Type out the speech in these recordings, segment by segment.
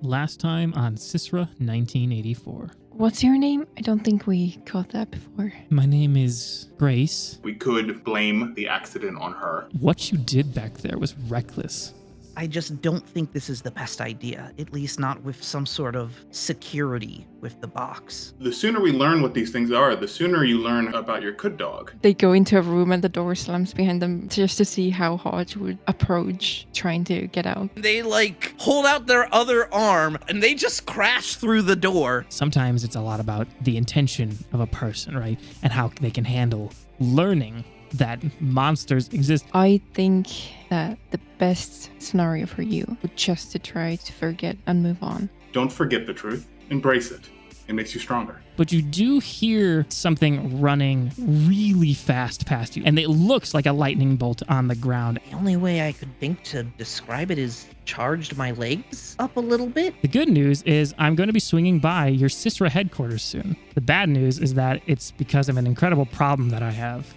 Last time on CISRA 1984. What's your name? I don't think we caught that before. My name is Grace. We could blame the accident on her. What you did back there was reckless. I just don't think this is the best idea, at least not with some sort of security with the box. The sooner we learn what these things are, the sooner you learn about your good dog. They go into a room and the door slams behind them just to see how Hodge would approach trying to get out. They hold out their other arm and they just crash through the door. Sometimes it's a lot about the intention of a person, right? And how they can handle learning that monsters exist. I think that the best scenario for you would just to try to forget and move on. Don't forget the truth. Embrace it. It makes you stronger. But you do hear something running really fast past you, and it looks like a lightning bolt on the ground. The only way I could think to describe it is charged my legs up a little bit. The good news is I'm going to be swinging by your CISRA headquarters soon. The bad news is that it's because of an incredible problem that I have.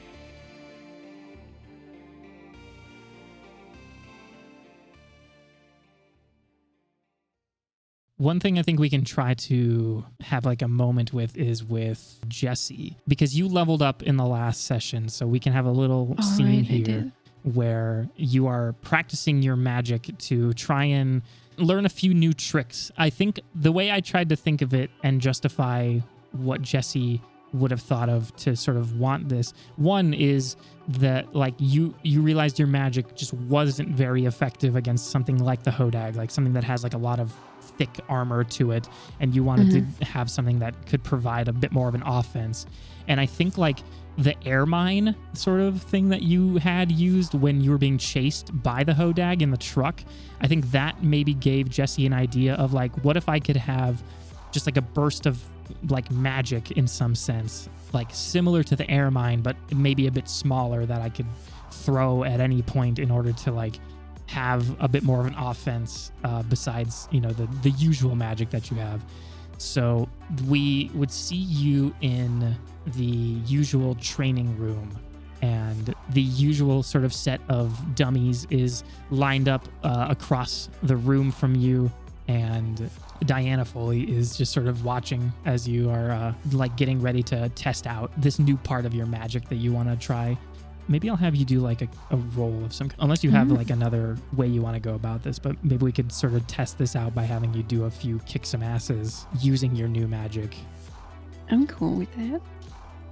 One thing I think we can try to have a moment with is with Jesse, because you leveled up in the last session, so we can have a little scene here where you are practicing your magic to try and learn a few new tricks. I think the way I tried to think of it and justify what Jesse would have thought of to sort of want this, one is that you realized your magic just wasn't very effective against something like the Hodag, like something that has a lot of thick armor to it, and you wanted to have something that could provide a bit more of an offense. And I think the air mine sort of thing that you had used when you were being chased by the Hodag in the truck, I think that maybe gave Jesse an idea of what if I could have just a burst of magic in some sense, similar to the air mine, but maybe a bit smaller, that I could throw at any point in order to have a bit more of an offense besides the usual magic that you have. So we would see you in the usual training room, and the usual sort of set of dummies is lined up across the room from you, and Diana Foley is just sort of watching as you are getting ready to test out this new part of your magic that you want to try. Maybe I'll have you do a roll of some, unless you have another way you want to go about this, but maybe we could sort of test this out by having you do a few kick some asses using your new magic. I'm cool with that.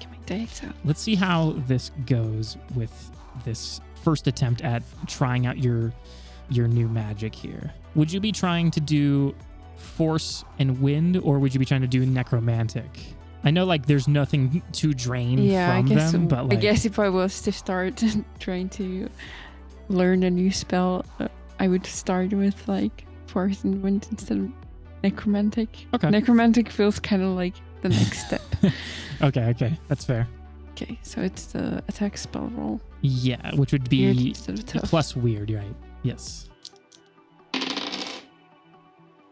Get my dice out. Let's see how this goes with this first attempt at trying out your new magic here. Would you be trying to do force and wind, or would you be trying to do necromantic? I know there's nothing to drain from them, but I guess if I was to start trying to learn a new spell, I would start with force and wind instead of necromantic. Okay. Necromantic feels kind of like the next step. Okay, that's fair. Okay, so it's the attack spell roll. Yeah, which would be weird instead of tough. Plus weird, right? Yes.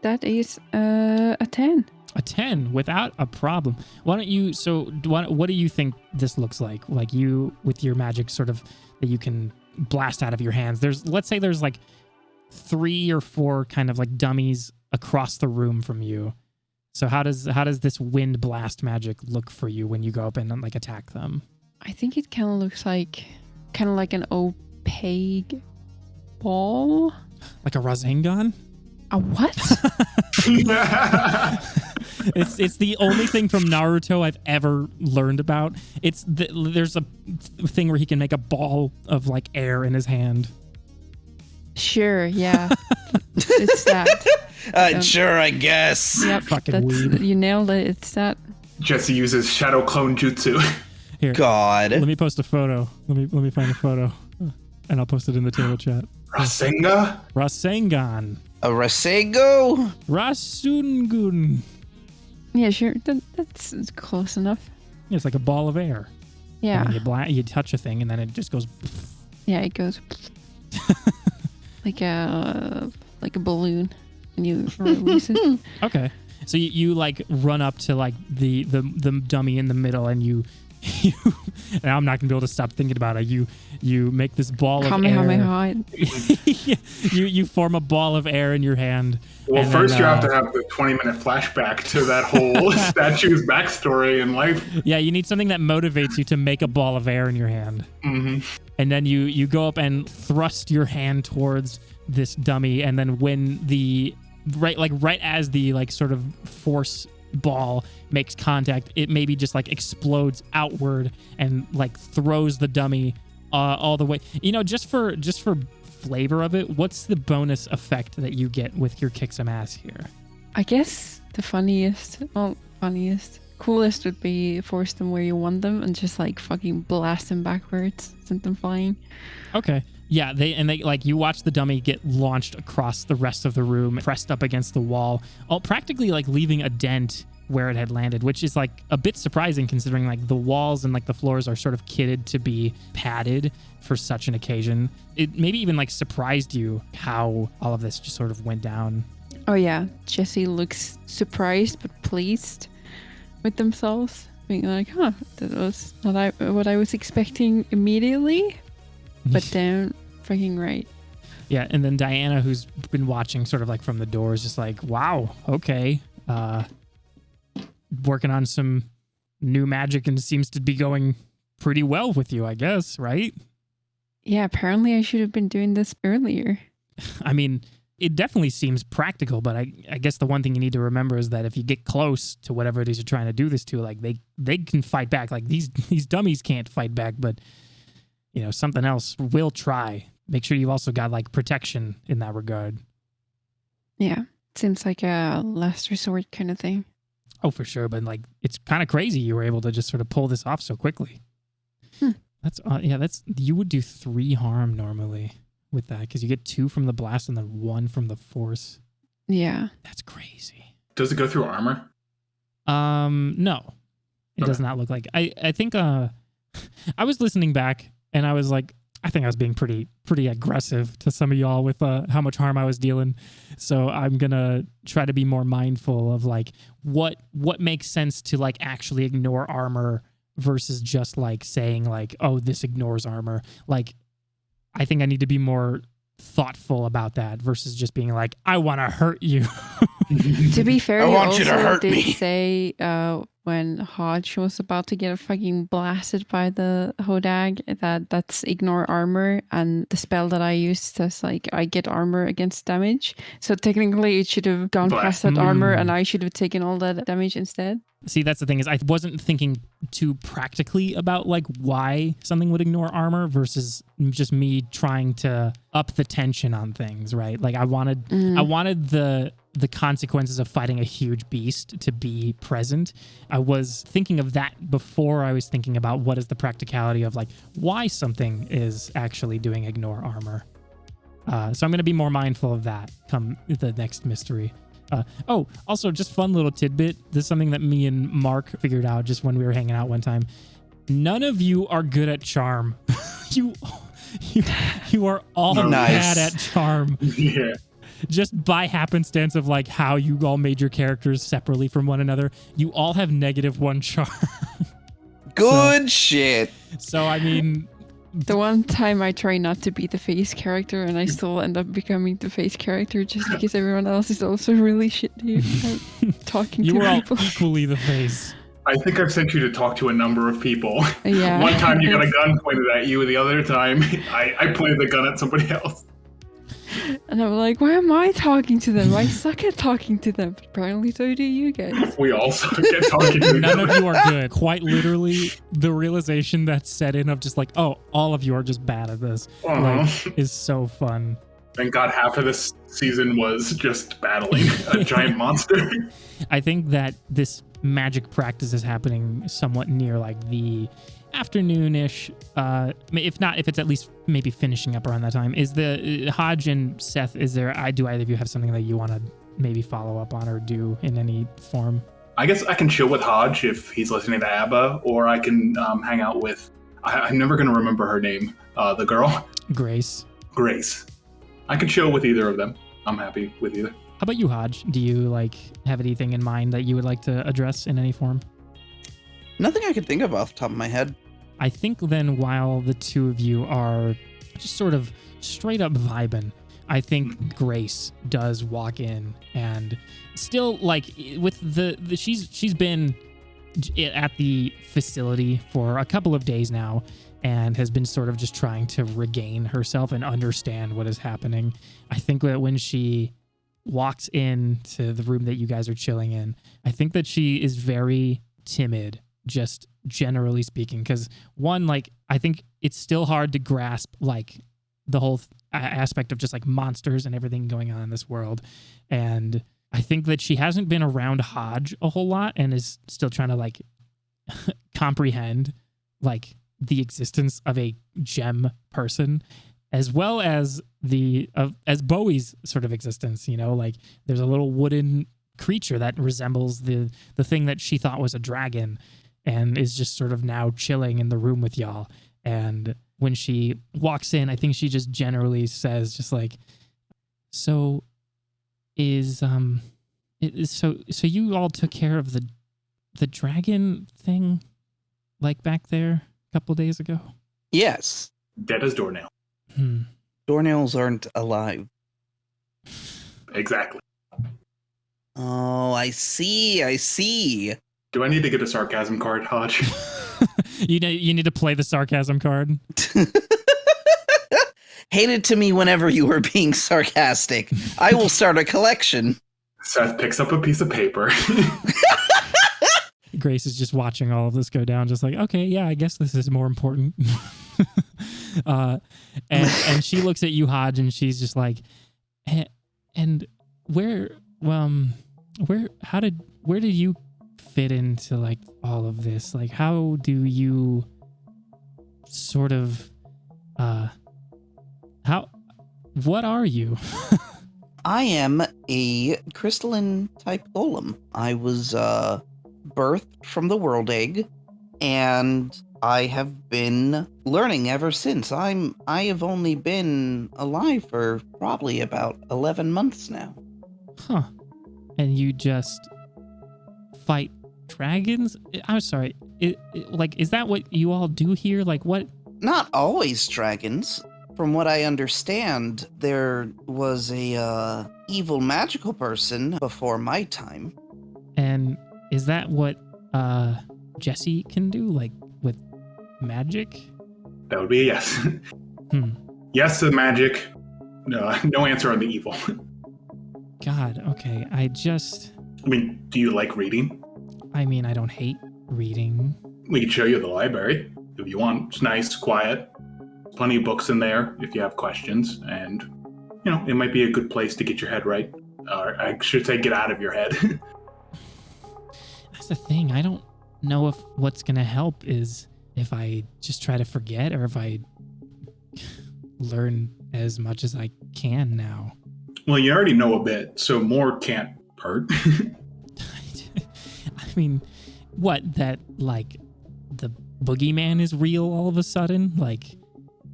That is a 10. A 10 without a problem. Why don't you, what do you think this looks like? You with your magic sort of that you can blast out of your hands. Let's say there's 3 or 4 kind of dummies across the room from you. So how does this wind blast magic look for you when you go up and attack them? I think it kind of looks like an opaque ball. Like a Rasengan? A what? It's the only thing from Naruto I've ever learned about. There's a thing where he can make a ball of air in his hand. Sure, yeah. It's that. Sure, I guess. Yep, fucking weeb. weeb. You nailed it. It's that. Jesse uses shadow clone jutsu. Here, God. let me post a photo. Let me find a photo, and I'll post it in the table chat. Rasengan. A Rasengo? Rasungun. Yeah, sure. That's close enough. Yeah, it's like a ball of air. Yeah. And then you touch a thing, and then it just goes. Yeah, it goes like a balloon, and you release it. Okay, so you run up to the dummy in the middle, and you and I'm not gonna be able to stop thinking about it. You make this ball of air. Kamehameha. You form a ball of air in your hand, Well, And first then, you have to have the 20-minute flashback to that whole statue's backstory in life. Yeah, you need something that motivates you to make a ball of air in your hand. Mm-hmm. And then you go up and thrust your hand towards this dummy, and then when the right as the like sort of force ball makes contact, it maybe just like explodes outward and like throws the dummy all the way. You know, just for flavor of it, what's the bonus effect that you get with your kick some ass here? I guess the coolest would be force them where you want them and just like fucking blast them backwards, send them flying. Okay. Yeah, they like you watch the dummy get launched across the rest of the room, pressed up against the wall, all practically like leaving a dent where it had landed, which is like a bit surprising considering like the walls and like the floors are sort of kitted to be padded for such an occasion. It maybe even like surprised you how all of this just sort of went down. Oh yeah, Jesse looks surprised but pleased with themselves, being like, huh, that was not what I was expecting immediately, but then freaking right. Yeah, and then Diana, who's been watching sort of like from the door, is just like, wow, okay. Working on some new magic and seems to be going pretty well with you, I guess, right? Yeah, apparently I should have been doing this earlier. I mean, it definitely seems practical, but I guess the one thing you need to remember is that if you get close to whatever it is you're trying to do this to, like they can fight back. Like these dummies can't fight back, but you know, something else will try. Make sure you've also got like protection in that regard. Yeah, seems like a last resort kind of thing. Oh, for sure. But like, it's kind of crazy you were able to just sort of pull this off so quickly. That's you would do 3 harm normally with that because you get 2 from the blast and then 1 from the force. Yeah. That's crazy. Does it go through armor? No, it does not look like. I think I was listening back and I was like, I think I was being pretty aggressive to some of y'all with how much harm I was dealing. So I'm gonna try to be more mindful of like what makes sense to like actually ignore armor versus just like saying like, oh, this ignores armor. Like, I think I need to be more thoughtful about that versus just being like, I want to hurt you. To be fair, I you want you to also hurt did me. say when Hodge was about to get fucking blasted by the Hodag that's ignore armor, and the spell that I used says like I get armor against damage. So technically it should have gone past that armor and I should have taken all that damage instead. See, that's the thing is I wasn't thinking too practically about like why something would ignore armor versus just me trying to up the tension on things, right? Like I wanted the consequences of fighting a huge beast to be present. I was thinking of that before I was thinking about what is the practicality of like why something is actually doing ignore armor. So I'm going to be more mindful of that come the next mystery. Also, just fun little tidbit. This is something that me and Mark figured out just when we were hanging out one time. None of you are good at charm. you are all bad at charm. Yeah. Just by happenstance of like how you all made your characters separately from one another. You all have -1 charm. Good shit. So, I mean... The one time I try not to be the face character and I still end up becoming the face character just because everyone else is also really shitty at talking you to were all people. equally the face. I think I've sent you to talk to a number of people. Yeah. One time you got a gun pointed at you, the other time I pointed the gun at somebody else. And I'm like, why am I talking to them? I suck at talking to them. But apparently so do you guys. We also get talking to each None other. of you are good. Quite literally, the realization that set in of just like, oh, all of you are just bad at this like, is so fun. Thank God half of this season was just battling a giant monster. I think that this magic practice is happening somewhat near like the afternoon-ish, if it's at least maybe finishing up around that time. Is the Hodge and Seth, do either of you have something that you want to maybe follow up on or do in any form? I guess I can chill with Hodge if he's listening to ABBA, or I can hang out with, I'm never going to remember her name, the girl. Grace. I can chill with either of them. I'm happy with either. How about you, Hodge? Do you like have anything in mind that you would like to address in any form? Nothing I can think of off the top of my head. I think then while the two of you are just sort of straight up vibing, I think Grace does walk in, and still like with the she's been at the facility for a couple of days now and has been sort of just trying to regain herself and understand what is happening. I think that when she walks into the room that you guys are chilling in, I think that she is very timid, just generally speaking, because one, like, I think it's still hard to grasp like the whole aspect of just like monsters and everything going on in this world. And I think that she hasn't been around Hodge a whole lot and is still trying to like comprehend like the existence of a gem person, as well as as Bowie's sort of existence. You know, like there's a little wooden creature that resembles the thing that she thought was a dragon and is just sort of now chilling in the room with y'all. And when she walks in, I think she just generally says just like, so you all took care of the dragon thing like back there a couple days ago? Yes. Dead as doornail. Doornails aren't alive. Exactly. Oh, I see. Do I need to get a sarcasm card, Hodge? You need to play the sarcasm card. Hand it to me whenever you are being sarcastic. I will start a collection. Seth picks up a piece of paper. Grace is just watching all of this go down, just like, okay, yeah, I guess this is more important. And she looks at you, Hodge, and she's just like, and where did you fit into like all of this? Like, how do you sort of, what are you? I am a crystalline type golem. I was birthed from the world egg, and I have been learning ever since. I have only been alive for probably about 11 months now. Huh. And you just fight dragons? I'm sorry. Is that what you all do here? Like, what? Not always dragons. From what I understand, there was a evil magical person before my time. And is that what Jesse can do, like with magic? That would be a yes. Yes to magic. No answer on the evil. God, okay. I mean, do you like reading? I mean, I don't hate reading. We can show you the library if you want. It's nice, quiet. Plenty of books in there if you have questions. And, you know, it might be a good place to get your head right. Or I should say get out of your head. That's the thing. I don't know if what's going to help is if I just try to forget or if I learn as much as I can now. Well, you already know a bit, so more can't hurt. I mean, what, that, like, the boogeyman is real all of a sudden? Like,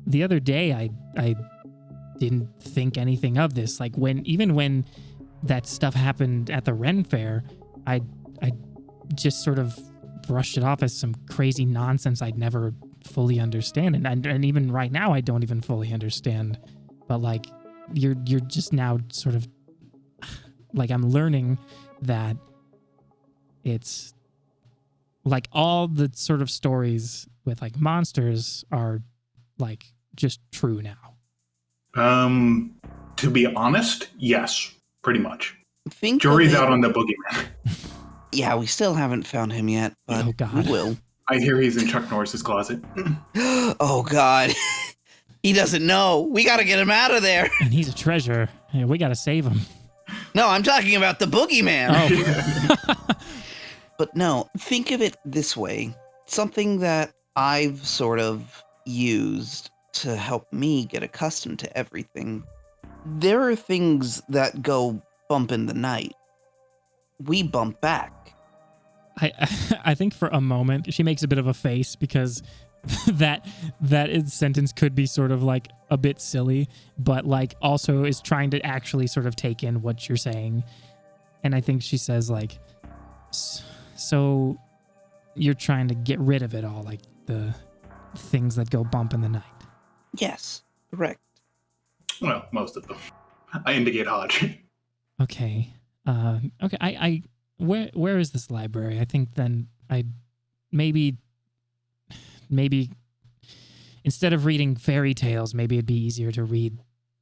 the other day, I didn't think anything of this. Like, even when that stuff happened at the Ren Fair, I just sort of brushed it off as some crazy nonsense I'd never fully understand. And even right now, I don't even fully understand. But, like, you're just now sort of, like, I'm learning that it's like all the sort of stories with like monsters are like just true now. To be honest, yes, pretty much. Think Jury's out on the boogeyman. Yeah, we still haven't found him yet, but Oh, God. we will. I hear he's in Chuck Norris's closet. Oh, God. He doesn't know. We got to get him out of there. And he's a treasure. Yeah, we got to save him. No, I'm talking about the boogeyman. Oh. But no, think of it this way. Something that I've sort of used to help me get accustomed to everything. There are things that go bump in the night. We bump back. I think for a moment she makes a bit of a face because that sentence could be sort of like a bit silly, but like also is trying to actually sort of take in what you're saying. And I think she says like, so you're trying to get rid of it all, like the things that go bump in the night. Yes, correct. Well, most of them. I indicate Hodge. Okay. Okay. I where is this library? I think then I maybe instead of reading fairy tales, maybe it'd be easier to read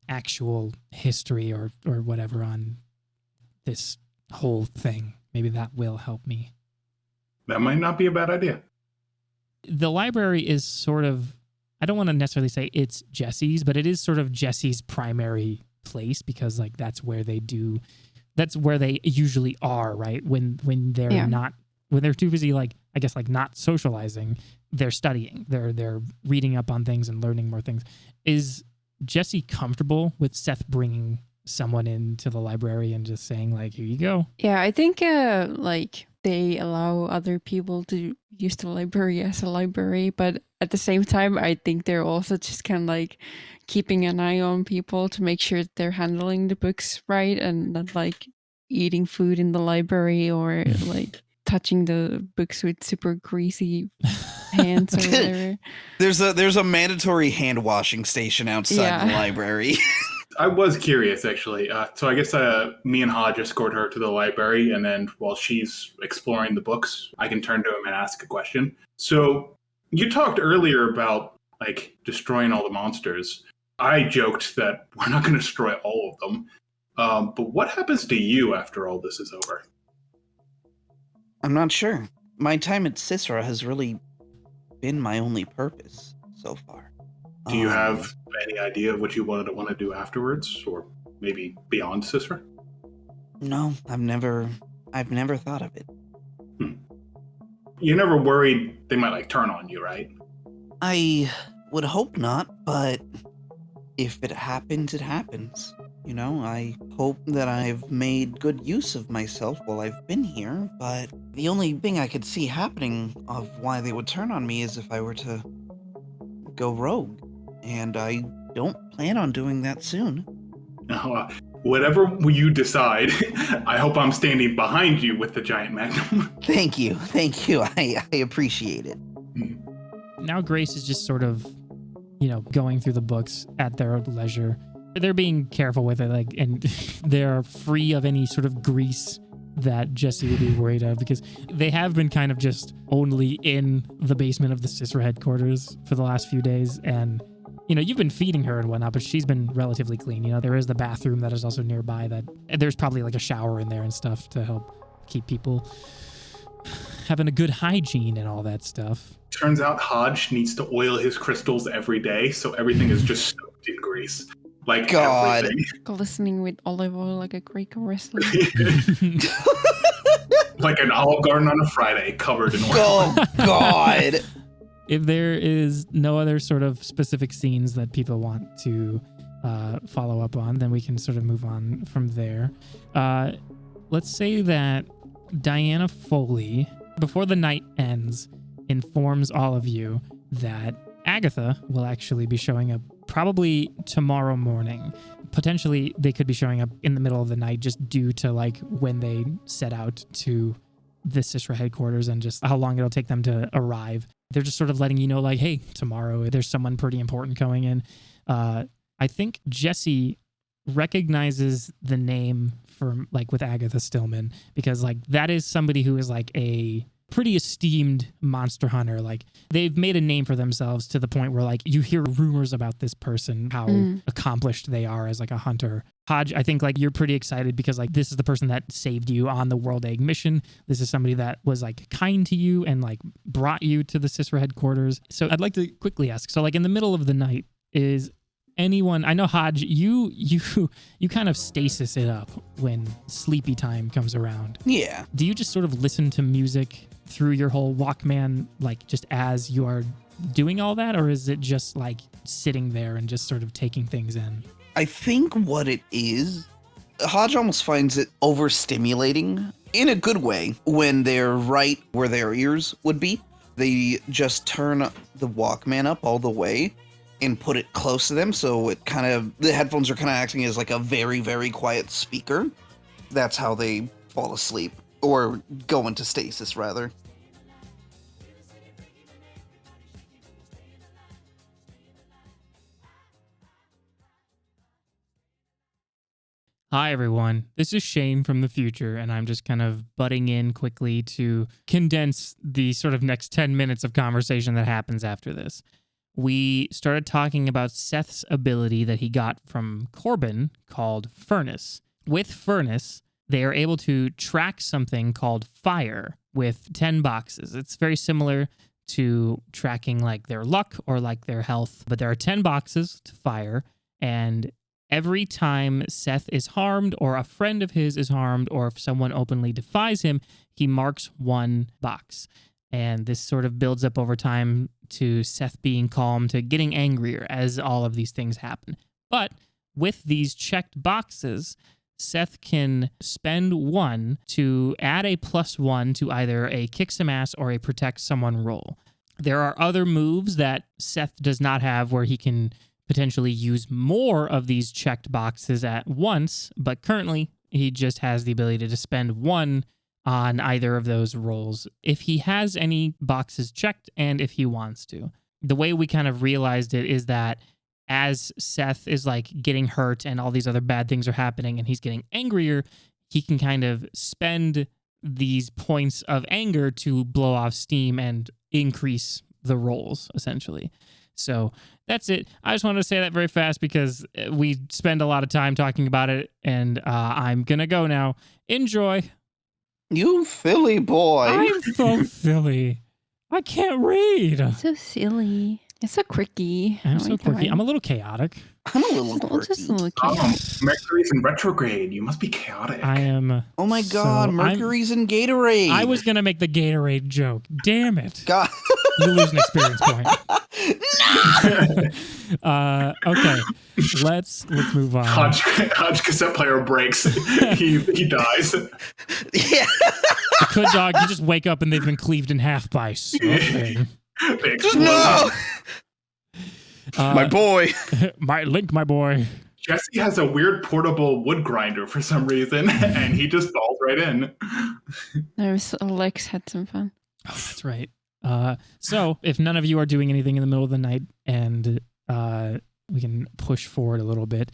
actual history or whatever on this whole thing. Maybe that will help me. That might not be a bad idea. The library is sort of, I don't want to necessarily say it's Jesse's, but it is sort of Jesse's primary place because like that's where they usually are, right? When they're not, when they're too busy, like, I guess like not socializing, they're studying, they're reading up on things and learning more things. Is Jesse comfortable with Seth bringing someone into the library and just saying like, here you go? Yeah, I think like they allow other people to use the library as a library, but at the same time, I think they're also just kind of like keeping an eye on people to make sure that they're handling the books right and not like eating food in the library or like touching the books with super greasy hands or whatever. There's a mandatory hand washing station outside the library. I was curious, actually. So I guess me and Hodge escort her to the library, and then while she's exploring the books, I can turn to him and ask a question. So you talked earlier about like destroying all the monsters. I joked that we're not going to destroy all of them. But what happens to you after all this is over? I'm not sure. My time at CISRA has really been my only purpose so far. Do you have any idea of what you want to do afterwards, or maybe beyond CISRA? No, I've never thought of it. You're never worried they might like turn on you, right? I would hope not, but if it happens, it happens. You know, I hope that I've made good use of myself while I've been here, but the only thing I could see happening of why they would turn on me is if I were to go rogue. And I don't plan on doing that soon. Whatever you decide, I hope I'm standing behind you with the giant magnum. Thank you. I appreciate it. Now Grace is just sort of, going through the books at their leisure. They're being careful with it, like, and they're free of any sort of grease that Jesse would be worried of, because they have been kind of just only in the basement of the CISRA headquarters for the last few days, and you've been feeding her and whatnot, but she's been relatively clean. There is the bathroom that is also nearby and there's probably like a shower in there and stuff to help keep people having a good hygiene and all that stuff. Turns out Hodge needs to oil his crystals every day, so everything is just soaked in grease. Like God. Everything. Glistening with olive oil like a Greek wrestler. Like an Olive Garden on a Friday covered in oil. Oh, God. If there is no other sort of specific scenes that people want to follow up on, then we can sort of move on from there. Let's say that Diana Foley, before the night ends, informs all of you that Agatha will actually be showing up probably tomorrow morning. Potentially, they could be showing up in the middle of the night just due to like when they set out to the CISRA headquarters and just how long it'll take them to arrive. They're just sort of letting you know, like, hey, tomorrow there's someone pretty important going in. I think Jesse recognizes the name from like with Agatha Stillman, because like that is somebody who is like a pretty esteemed monster hunter. Like they've made a name for themselves to the point where like you hear rumors about this person, how accomplished they are as like a hunter. Hodge, I think like you're pretty excited because like this is the person that saved you on the World Egg mission. This is somebody that was like kind to you and like brought you to the CISRA headquarters. So I'd like to quickly ask, so like in the middle of the night, is anyone, I know Hodge, you kind of stasis it up when sleepy time comes around. Yeah. Do you just sort of listen to music through your whole Walkman, like just as you are doing all that? Or is it just like sitting there and just sort of taking things in? I think what it is, Hodge almost finds it overstimulating in a good way when they're right where their ears would be. They just turn the Walkman up all the way and put it close to them, so it kind of, the headphones are kind of acting as like a very, very quiet speaker. That's how they fall asleep, or go into stasis, rather. Hi, everyone. This is Shane from the future, and I'm just kind of butting in quickly to condense the sort of next 10 minutes of conversation that happens after this. We started talking about Seth's ability that he got from Corbin called Furnace. With Furnace, they are able to track something called fire with 10 boxes. It's very similar to tracking like their luck or like their health, but there are 10 boxes to fire, and every time Seth is harmed or a friend of his is harmed or if someone openly defies him, he marks one box. And this sort of builds up over time to Seth being calm to getting angrier as all of these things happen. But with these checked boxes, Seth can spend one to add a +1 to either a kick some ass or a protect someone roll. There are other moves that Seth does not have where he can potentially use more of these checked boxes at once, but currently he just has the ability to spend one on either of those rolls if he has any boxes checked and if he wants to. The way we kind of realized it is that as Seth is like getting hurt and all these other bad things are happening and he's getting angrier, he can kind of spend these points of anger to blow off steam and increase the rolls, essentially. So that's it. I just wanted to say that very fast because we spend a lot of time talking about it, and I'm going to go now. Enjoy. You Philly boy. I'm so silly. I can't read. So silly. It's so quirky. I'm Oh so my quirky. God. I'm a little chaotic. I'm a little Just quirky. a little Oh, chaos. Mercury's in retrograde. You must be chaotic. I am. Oh my so- God, I'm- Mercury's in Gatorade. I was going to make the Gatorade joke. Damn it. God. You lose an experience point. Okay. Let's move on. Hodge cassette player breaks. he dies. Yeah. The Could Dog, you just wake up and they've been cleaved in half by something. They explode. No. My boy. my boy. Jesse has a weird portable wood grinder for some reason, and he just falls right in. There's Lex had some fun. Oh, that's right. So if none of you are doing anything in the middle of the night and we can push forward a little bit,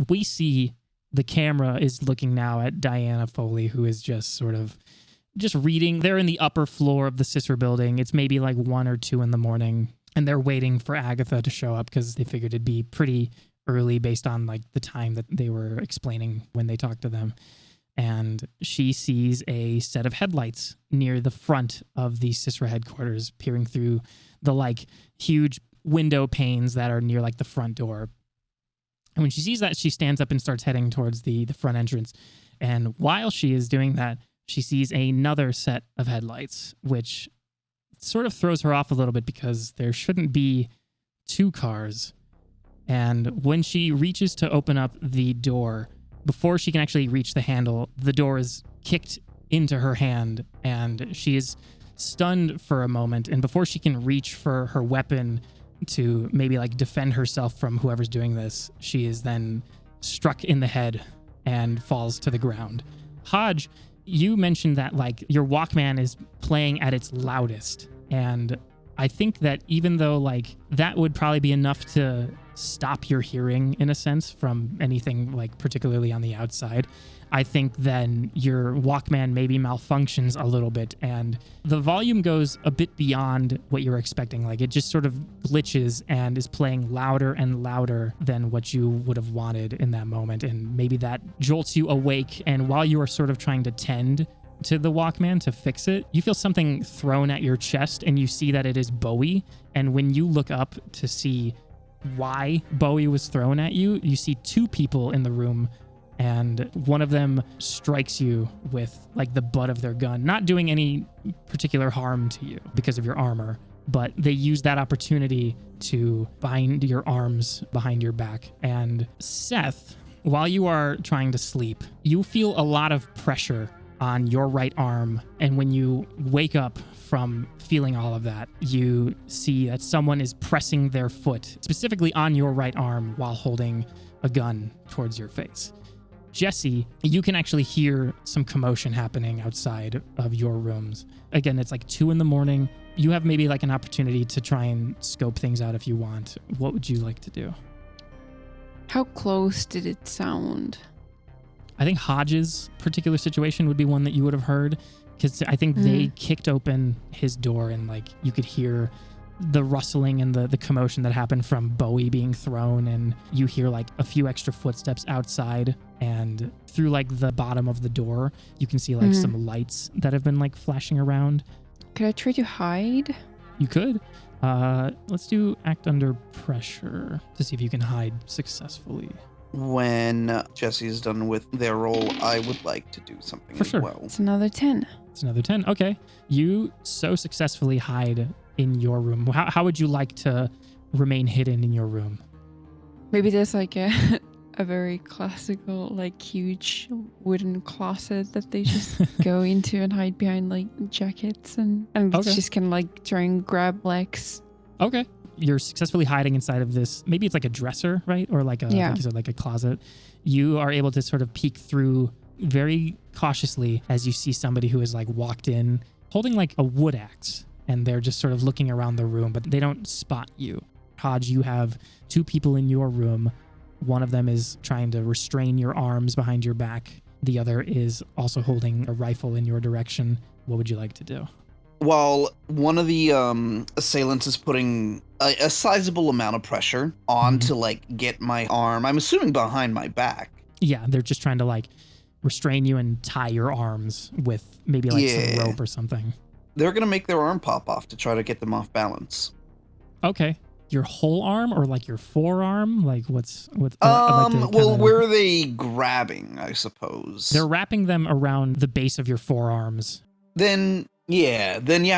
we see the camera is looking now at Diana Foley, who is just sort of just reading. They're in the upper floor of the CISRA building. It's maybe like 1 or 2 in the morning, and they're waiting for Agatha to show up because they figured it'd be pretty early based on like the time that they were explaining when they talked to them. And she sees a set of headlights near the front of the CISRA headquarters, peering through the like huge window panes that are near like the front door. And when she sees that, she stands up and starts heading towards the front entrance. And while she is doing that, she sees another set of headlights, which sort of throws her off a little bit because there shouldn't be 2 cars. And when she reaches to open up the door, before she can actually reach the handle, the door is kicked into her hand and she is stunned for a moment. And before she can reach for her weapon to maybe like defend herself from whoever's doing this, she is then struck in the head and falls to the ground. Hodge, you mentioned that like your Walkman is playing at its loudest. And I think that even though like that would probably be enough to stop your hearing in a sense from anything like particularly on the outside, I think then your Walkman maybe malfunctions a little bit and the volume goes a bit beyond what you're expecting. Like it just sort of glitches and is playing louder and louder than what you would have wanted in that moment. And maybe that jolts you awake. And while you are sort of trying to tend to the Walkman to fix it, you feel something thrown at your chest and you see that it is Bowie. And when you look up to see why Bowie was thrown at you, you see 2 people in the room and one of them strikes you with like the butt of their gun, not doing any particular harm to you because of your armor, but they use that opportunity to bind your arms behind your back. And Seth, while you are trying to sleep, you feel a lot of pressure on your right arm. And when you wake up from feeling all of that, you see that someone is pressing their foot specifically on your right arm while holding a gun towards your face. Jesse, you can actually hear some commotion happening outside of your rooms. Again, it's like 2 in the morning. You have maybe like an opportunity to try and scope things out if you want. What would you like to do? How close did it sound? I think Hodge's particular situation would be one that you would have heard, because I think they kicked open his door and like you could hear the rustling and the commotion that happened from Bowie being thrown, and you hear like a few extra footsteps outside, and through like the bottom of the door you can see like some lights that have been like flashing around. Could I try to hide? You could. Let's do act under pressure to see if you can hide successfully. When Jesse is done with their role, I would like to do something For as sure. well. It's another 10. It's another 10. Okay. You so successfully hide in your room. How would you like to remain hidden in your room? Maybe there's like a very classical, like huge wooden closet that they just go into and hide behind like jackets and Okay. just can like try and grab legs. Okay. You're successfully hiding inside of this. Maybe it's like a dresser, right? Or like like you said, like a closet. You are able to sort of peek through very cautiously as you see somebody who has like walked in holding like a wood axe, and they're just sort of looking around the room, but they don't spot you. Hodge, you have 2 people in your room. One of them is trying to restrain your arms behind your back. The other is also holding a rifle in your direction. What would you like to do? While one of the assailants is putting a sizable amount of pressure on to like get my arm, I'm assuming behind my back. Yeah, they're just trying to like restrain you and tie your arms with maybe like some rope or something. They're going to make their arm pop off to try to get them off balance. Okay. Your whole arm or like your forearm? Like what's Well, where are they grabbing, I suppose? They're wrapping them around the base of your forearms. Then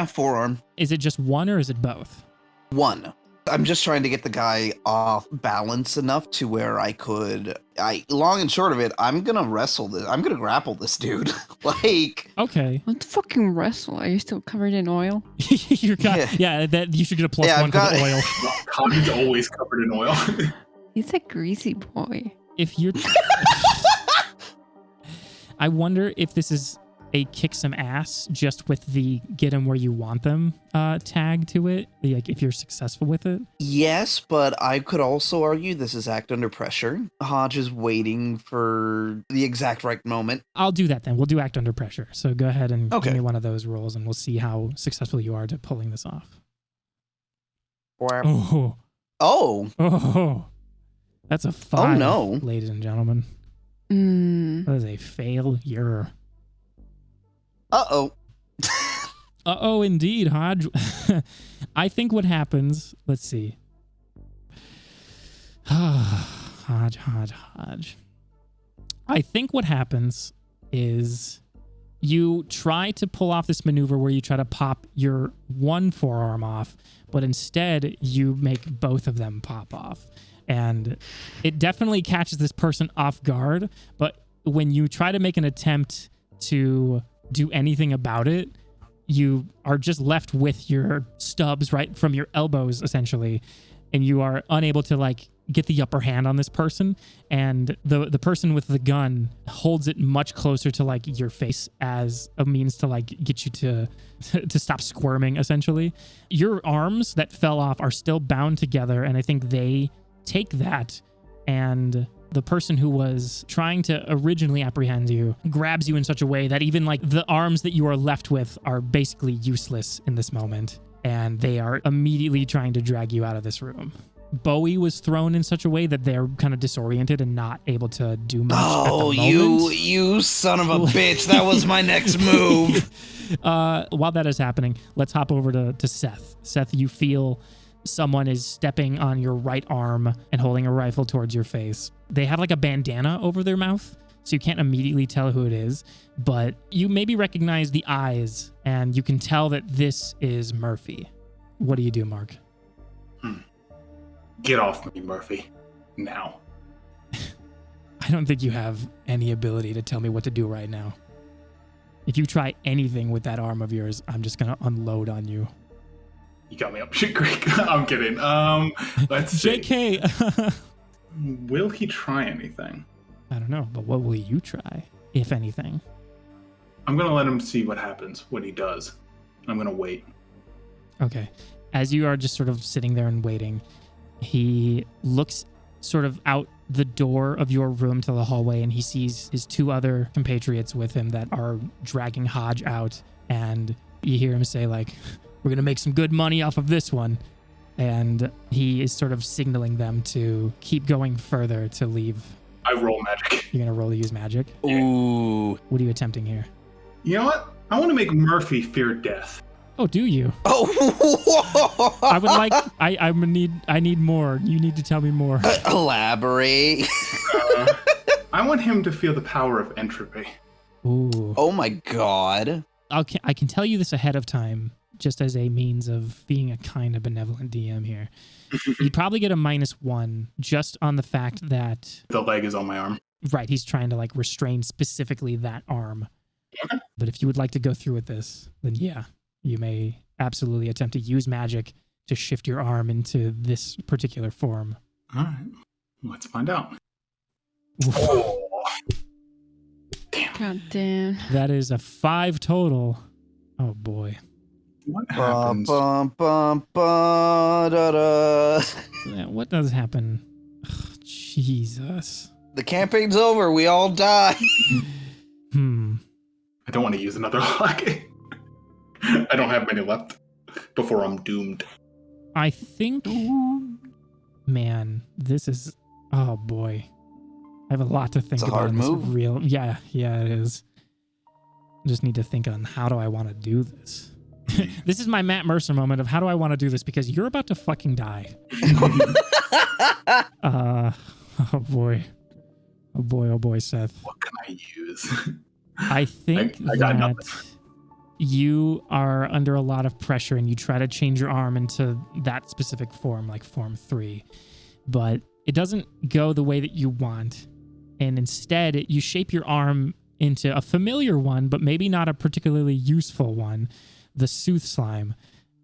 forearm. Is it just one or is it both? One. I'm just trying to get the guy off balance enough to where long and short of it, I'm going to grapple this dude. Like. Okay. What the fucking wrestle? Are you still covered in oil? That you should get a plus one for the oil. Hodge's always covered in oil. He's a greasy boy. If you're I wonder if this is a kick some ass just with the get them where you want them tag to it, like if you're successful with it. Yes, but I could also argue this is act under pressure. Hodge is waiting for the exact right moment. I'll do that then. We'll do act under pressure. So go ahead and give me one of those rolls and we'll see how successful you are to pulling this off. Oh. That's a 5. Oh no, ladies and gentlemen. That is a failure. Uh-oh. Uh-oh, indeed, Hodge. I think what happens, let's see. Hodge. I think what happens is you try to pull off this maneuver where you try to pop your one forearm off, but instead you make both of them pop off. And it definitely catches this person off guard, but when you try to make an attempt to do anything about it, you are just left with your stubs right from your elbows essentially, and you are unable to like get the upper hand on this person, and the person with the gun holds it much closer to like your face as a means to like get you to stop squirming essentially. Your arms that fell off are still bound together, and I think they take that, and the person who was trying to originally apprehend you grabs you in such a way that even like the arms that you are left with are basically useless in this moment, and they are immediately trying to drag you out of this room. Bowie was thrown in such a way that they're kind of disoriented and not able to do much at the moment. You son of a bitch. That was my next move. While that is happening, let's hop over to Seth. Seth, you feel someone is stepping on your right arm and holding a rifle towards your face. They have like a bandana over their mouth, so you can't immediately tell who it is, but you maybe recognize the eyes, and you can tell that this is Murphy. What do you do, Mark? Get off me, Murphy. Now. I don't think you have any ability to tell me what to do right now. If you try anything with that arm of yours, I'm just going to unload on you. You got me up shit creek. I'm kidding. Let's see. JK. Will he try anything? I don't know, but what will you try, if anything? I'm going to let him see what happens when he does. I'm going to wait. Okay. As you are just sort of sitting there and waiting, he looks sort of out the door of your room to the hallway, and he sees his 2 other compatriots with him that are dragging Hodge out, and you hear him say, like, we're going to make some good money off of this one. And he is sort of signaling them to keep going further to leave. I roll magic. You're going to roll to use magic? Ooh. What are you attempting here? You know what? I want to make Murphy fear death. Oh, do you? Oh. I would like, I need more. You need to tell me more. Elaborate. I want him to feel the power of entropy. Ooh. Oh my god. I can tell you this ahead of time, just as a means of being a kind of benevolent DM here. You'd probably get a -1 just on the fact that... The leg is on my arm. Right, he's trying to like restrain specifically that arm. Okay. But if you would like to go through with this, then yeah, you may absolutely attempt to use magic to shift your arm into this particular form. All right. Let's find out. Oof. Oh. Damn. God damn. That is a 5 total. Oh boy. What happens? Da-da. Yeah, what does happen? Ugh, Jesus. The campaign's over. We all die. I don't want to use another luck. I don't have many left before I'm doomed. I think, man, this is, oh boy. I have a lot to think It's a about hard in this move. Yeah, it is. I just need to think on how do I want to do this. This is my Matt Mercer moment of how do I want to do this, because you're about to fucking die. Oh boy, Seth. What can I use? I think I got that nothing. you are under a lot of pressure and you try to change your arm into that specific form, like form 3, but it doesn't go the way that you want. And instead, you shape your arm into a familiar one, but maybe not a particularly useful one, the Sooth Slime.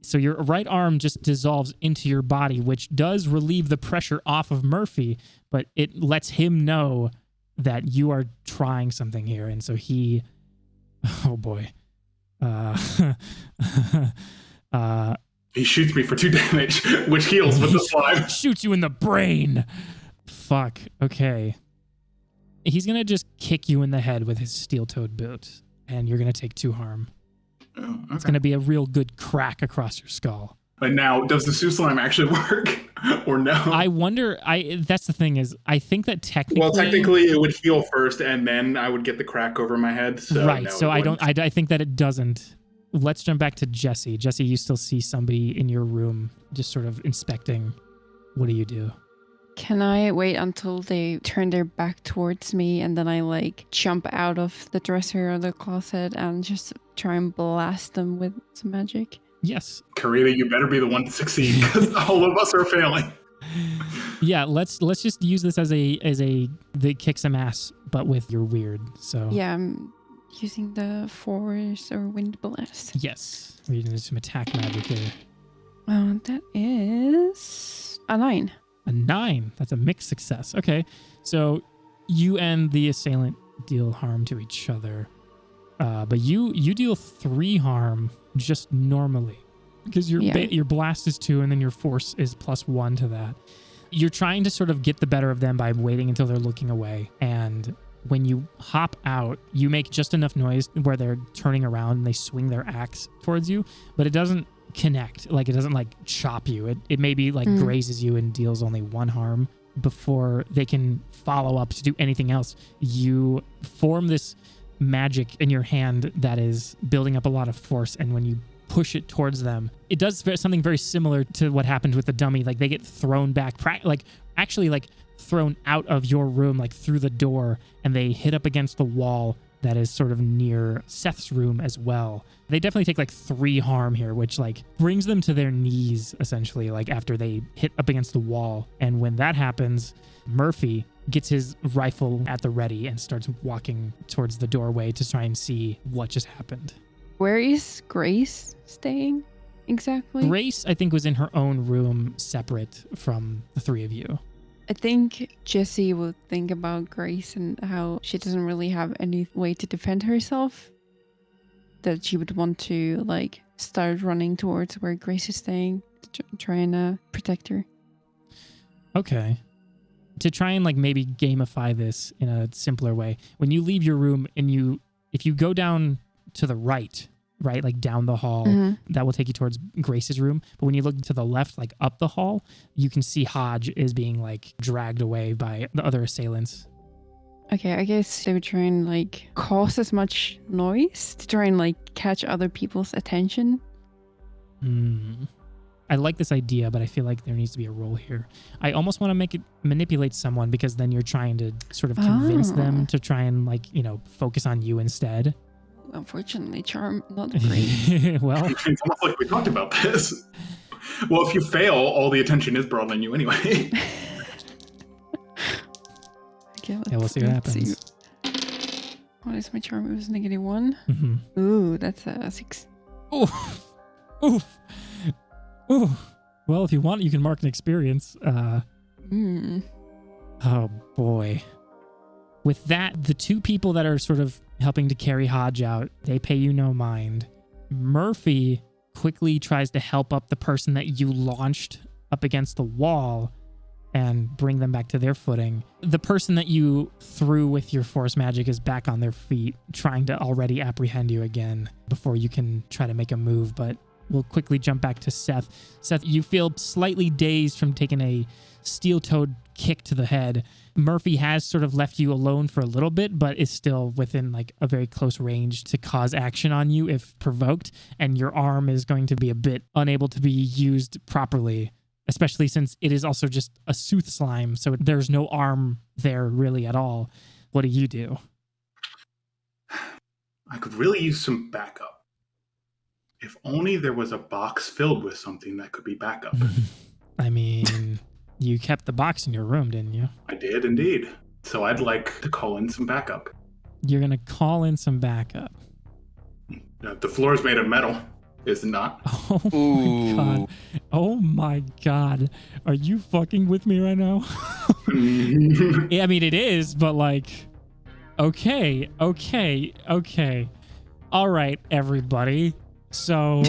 So your right arm just dissolves into your body, which does relieve the pressure off of Murphy, but it lets him know that you are trying something here. And so he, oh boy. He shoots me for 2 damage, which heals with the slime. Shoots you in the brain. Fuck. Okay. He's going to just kick you in the head with his steel-toed boot, and you're going to take 2 harm. Oh, okay. It's going to be a real good crack across your skull. But now, does the Sue slime actually work or no? I wonder, that's the thing is, I think that technically... Well, technically it would heal first and then I would get the crack over my head. So right, no, so it wouldn't. I think that it doesn't. Let's jump back to Jesse. Jesse, you still see somebody in your room just sort of inspecting. What do you do? Can I wait until they turn their back towards me and then I like jump out of the dresser or the closet and just try and blast them with some magic? Yes. Karita, you better be the one to succeed because all of us are failing. Yeah, let's just use this as a they kick some ass, but with your weird. So Yeah, I'm using the force or wind blast. yes, we're using some attack magic here. That is a 9. A 9. That's a mixed success. Okay, so you and the assailant deal harm to each other, but you deal 3 harm just normally because your blast is 2 and then your force is +1 to that. You're trying to sort of get the better of them by waiting until they're looking away, and when you hop out, you make just enough noise where they're turning around and they swing their axe towards you, but it doesn't connect. Like, it doesn't like chop you. It maybe like grazes you and deals only 1 harm before they can follow up to do anything else. You form this magic in your hand that is building up a lot of force, and when you push it towards them, it does something very similar to what happened with the dummy. Like, they get thrown back, actually thrown out of your room, like through the door, and they hit up against the wall that is sort of near Seth's room as well. They definitely take like 3 harm here, which like brings them to their knees essentially, like after they hit up against the wall. And when that happens, Murphy gets his rifle at the ready and starts walking towards the doorway to try and see what just happened. Where is Grace staying exactly? Grace, I think, was in her own room separate from the 3 of you. I think Jessie would think about Grace and how she doesn't really have any way to defend herself. That she would want to like start running towards where Grace is staying to try and protect her. Okay. To try and like maybe gamify this in a simpler way, when you leave your room and if you go down to the right, like down the hall, that will take you towards Grace's room. But when you look to the left, like up the hall, you can see Hodge is being like dragged away by the other assailants. Okay, I guess they would try and like cause as much noise to try and like catch other people's attention. I like this idea, but I feel like there needs to be a role here. I almost want to make it manipulate someone, because then you're trying to sort of convince them to try and like, focus on you instead. Unfortunately, charm not great. Well, it's almost like we talked about this. Well, if you fail, all the attention is brought on you anyway. Okay, we'll see what happens. What is my charm? It was -1. Mm-hmm. Ooh, that's a 6. Oof. Oof. Ooh. Well, if you want, you can mark an experience. Oh, boy. With that, the two people that are sort of helping to carry Hodge out, they pay you no mind. Murphy quickly tries to help up the person that you launched up against the wall and bring them back to their footing. The person that you threw with your force magic is back on their feet, trying to already apprehend you again before you can try to make a move, but we'll quickly jump back to Seth. Seth, you feel slightly dazed from taking a steel-toed kick to the head. Murphy has sort of left you alone for a little bit, but is still within like a very close range to cause action on you if provoked, and your arm is going to be a bit unable to be used properly, especially since it is also just a sooth slime, so there's no arm there really at all. What do you do? I could really use some backup. If only there was a box filled with something that could be backup. I mean, you kept the box in your room, didn't you? I did indeed. So I'd like to call in some backup. You're going to call in some backup. The floor is made of metal, is it not? Oh my god. Oh my god. Are you fucking with me right now? Yeah, I mean, it is, but like, okay. All right, everybody. So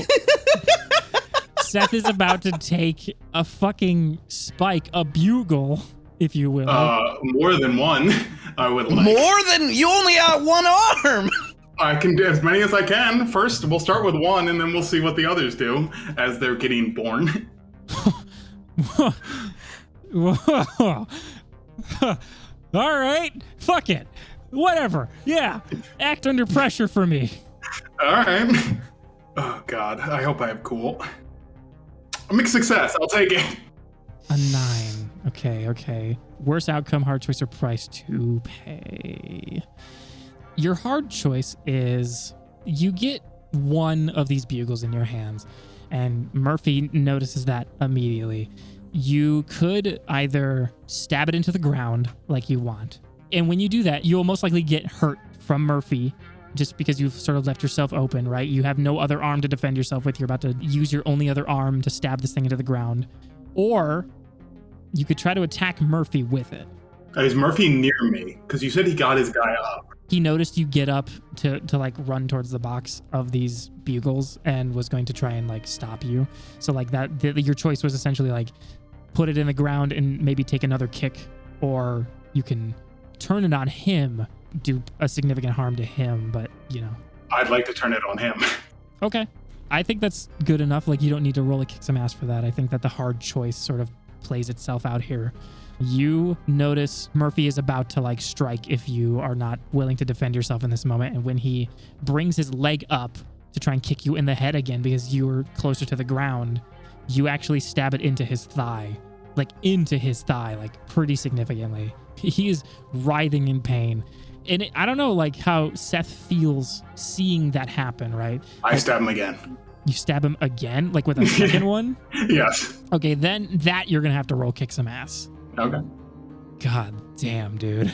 Seth is about to take a fucking spike, a bugle, if you will. More than one, I would like. More than you only got one arm. I can do as many as I can. First, we'll start with one, and then we'll see what the others do as they're getting born. Whoa. All right, fuck it. Whatever. Yeah, act under pressure for me. All right. Oh, God. I hope I have cool. A mixed success. I'll take it. A 9. Okay. Worst outcome, hard choice, or price to pay. Your hard choice is you get one of these bugles in your hands, and Murphy notices that immediately. You could either stab it into the ground like you want, and when you do that, you'll most likely get hurt from Murphy, just because you've sort of left yourself open, right? You have no other arm to defend yourself with. You're about to use your only other arm to stab this thing into the ground. Or you could try to attack Murphy with it. Is Murphy near me? Because you said he got his guy up. He noticed you get up to like run towards the box of these bugles and was going to try and like stop you. So like your choice was essentially like put it in the ground and maybe take another kick, or you can turn it on him, do a significant harm to him, but I'd like to turn it on him. Okay. I think that's good enough. Like, you don't need to roll a kick some ass for that. I think that the hard choice sort of plays itself out here. You notice Murphy is about to like strike if you are not willing to defend yourself in this moment. And when he brings his leg up to try and kick you in the head again because you were closer to the ground, you actually stab it into his thigh, like pretty significantly. He is writhing in pain. And I don't know like how Seth feels seeing that happen, right? I stab him again. You stab him again, like with a second one? Yes. Okay, then that you're going to have to roll kick some ass. Okay. God damn, dude.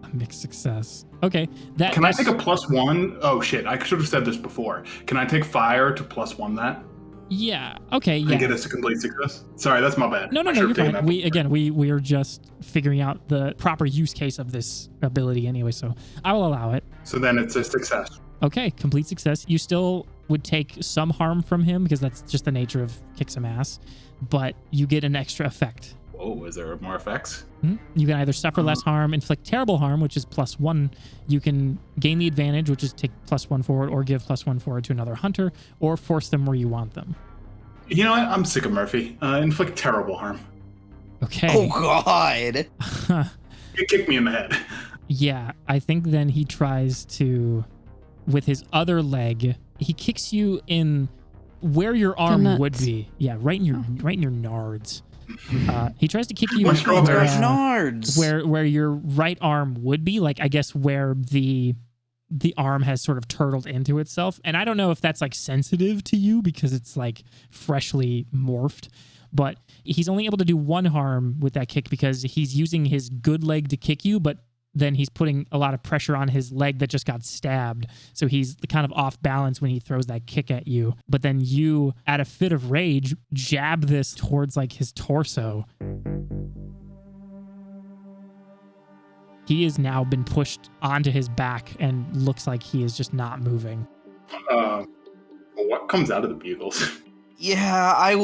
A mixed success. Okay. Can I take a +1? Oh, shit. I should have said this before. Can I take fire to +1 that? Yeah. Okay. Yeah. And get us a complete success? Sorry, that's my bad. No, you're fine. We are just figuring out the proper use case of this ability anyway, so I will allow it. So then it's a success. Okay, complete success. You still would take some harm from him because that's just the nature of kick some ass, but you get an extra effect. Oh, is there more effects? You can either suffer less harm, inflict terrible harm, which is +1. You can gain the advantage, which is take +1 forward, or give +1 forward to another hunter, or force them where you want them. You know what? I'm sick of Murphy. Inflict terrible harm. Okay. Oh God! It kicked me in the head. Yeah, I think then he tries to, with his other leg, he kicks you in where your arm would be. Yeah, right in your nards. He tries to kick you My strawberries. Nards. where your right arm would be, like I guess where the arm has sort of turtled into itself. And I don't know if that's like sensitive to you because it's like freshly morphed, but he's only able to do one harm with that kick because he's using his good leg to kick you, but then he's putting a lot of pressure on his leg that just got stabbed. So he's kind of off balance when he throws that kick at you. But then you, at a fit of rage, jab this towards like his torso. He has now been pushed onto his back and looks like he is just not moving. What comes out of the bugles? Yeah,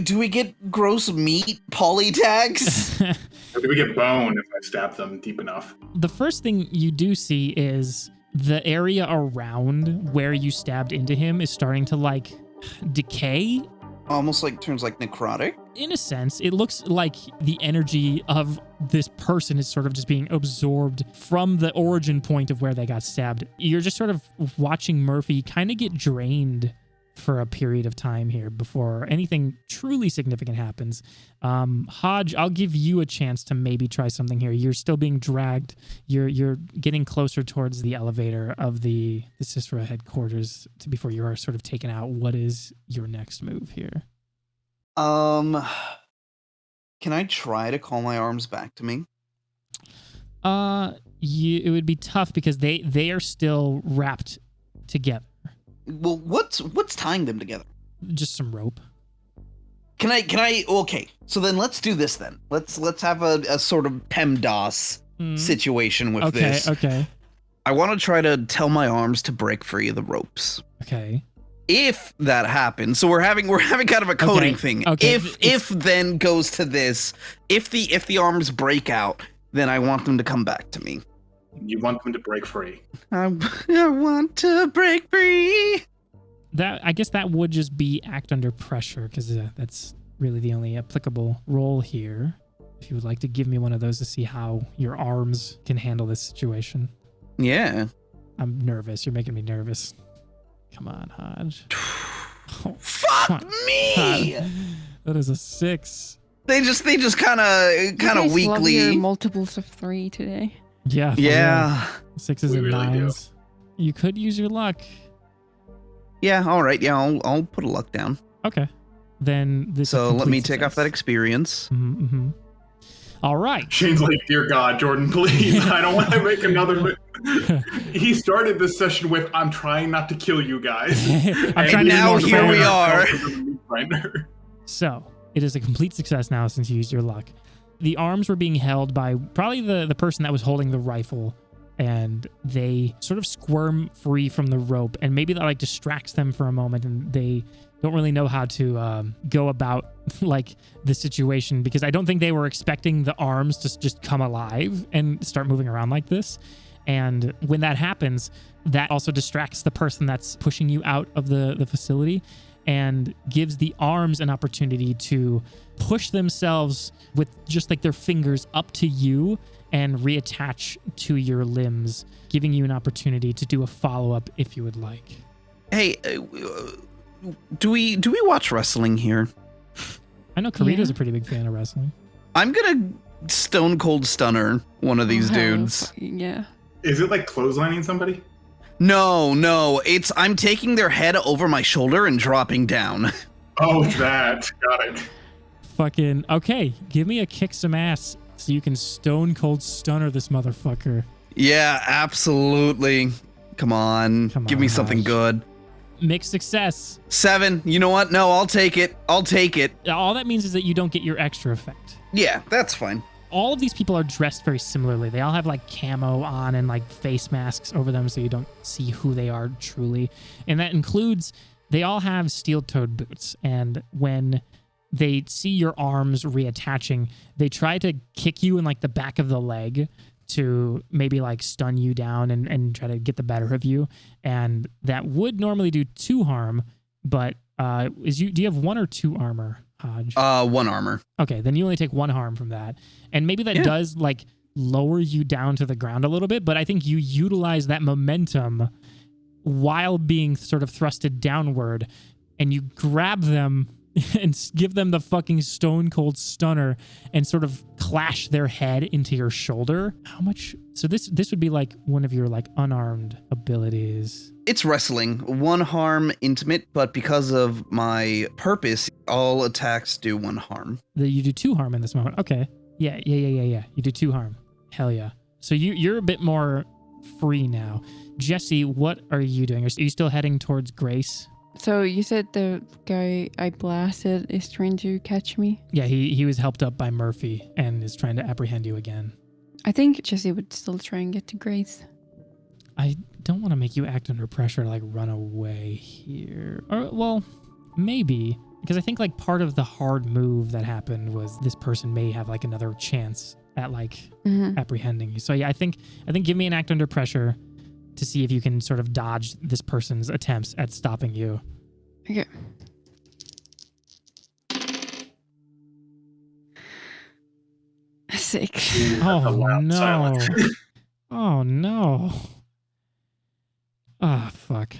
do we get gross meat poly tags? Or do we get bone if I stab them deep enough? The first thing you do see is the area around where you stabbed into him is starting to like decay. Almost like turns like necrotic. In a sense, it looks like the energy of this person is sort of just being absorbed from the origin point of where they got stabbed. You're just sort of watching Murphy kind of get drained for a period of time here before anything truly significant happens. Hodge, I'll give you a chance to maybe try something here. You're still being dragged. You're getting closer towards the elevator of the CISRA headquarters before you are sort of taken out. What is your next move here? Can I try to call my arms back to me? It would be tough because they are still wrapped together. Well, what's tying them together? Just some rope. Can I? Okay, so then let's do this then. Let's have a sort of PEMDAS situation with this. Okay. I want to try to tell my arms to break free of the ropes. Okay. If that happens, so we're having kind of a coding thing. Okay. If then goes to this, if the arms break out, then I want them to come back to me. You want them to break free. I want to break free. I guess that would just be act under pressure because that's really the only applicable role here. If you would like to give me one of those to see how your arms can handle this situation. Yeah. I'm nervous. You're making me nervous. Come on, Hodge. Oh, fuck me! God. That is a 6. They just kind of weakly. Love your multiples of 3 today. Yeah. Yeah. 6s and really 9s. You could use your luck. Yeah. All right. Yeah. I'll put a luck down. Okay. Then this. So let me take off that experience. Mm-hmm. All right. Shane's like, dear God, Jordan, please, I don't want to make another. He started this session with, I'm trying not to kill you guys. And now here we are. So it is a complete success now since you used your luck. The arms were being held by probably the person that was holding the rifle, and they sort of squirm free from the rope, and maybe that like distracts them for a moment, and they don't really know how to go about like the situation because I don't think they were expecting the arms to just come alive and start moving around like this. And when that happens, that also distracts the person that's pushing you out of the facility and gives the arms an opportunity to push themselves with just like their fingers up to you and reattach to your limbs, giving you an opportunity to do a follow-up if you would like. Hey, do we watch wrestling here? I know Karita's a pretty big fan of wrestling. I'm gonna stone cold stunner one of these dudes. Yeah. Is it like clotheslining somebody? No, it's I'm taking their head over my shoulder and dropping down. Oh, that. Got it. Fucking, okay, give me a kick some ass so you can stone cold stunner this motherfucker. Yeah, absolutely. Come on, give me something Hodge. good. Mixed success. 7. You know what? No, I'll take it. All that means is that you don't get your extra effect. Yeah, that's fine. All of these people are dressed very similarly. They all have like camo on and like face masks over them so you don't see who they are truly. And that includes, they all have steel-toed boots. And when they see your arms reattaching. They try to kick you in like the back of the leg to maybe like stun you down and try to get the better of you. And that would normally do 2 harm, but do you have 1 or 2 armor, Hodge? 1 armor. Okay, then you only take 1 harm from that. And maybe that does like lower you down to the ground a little bit, but I think you utilize that momentum while being sort of thrusted downward, and you grab them and give them the fucking stone cold stunner and sort of clash their head into your shoulder. How much? So this would be like one of your like unarmed abilities. It's wrestling. 1 harm intimate, but because of my purpose, all attacks do 1 harm. You do 2 harm in this moment. Okay. Yeah. You do 2 harm. Hell yeah. So you're a bit more free now. Jesse, what are you doing? Are you still heading towards Grace? So you said the guy I blasted is trying to catch me? Yeah, he was helped up by Murphy and is trying to apprehend you again. I think Jesse would still try and get to Grace. I don't want to make you act under pressure to like run away here. Or, well, maybe. Because I think like part of the hard move that happened was this person may have like another chance at like apprehending you. So yeah, I think give me an act under pressure to see if you can sort of dodge this person's attempts at stopping you. Okay. Six. Oh no. Oh no. Ah, fuck.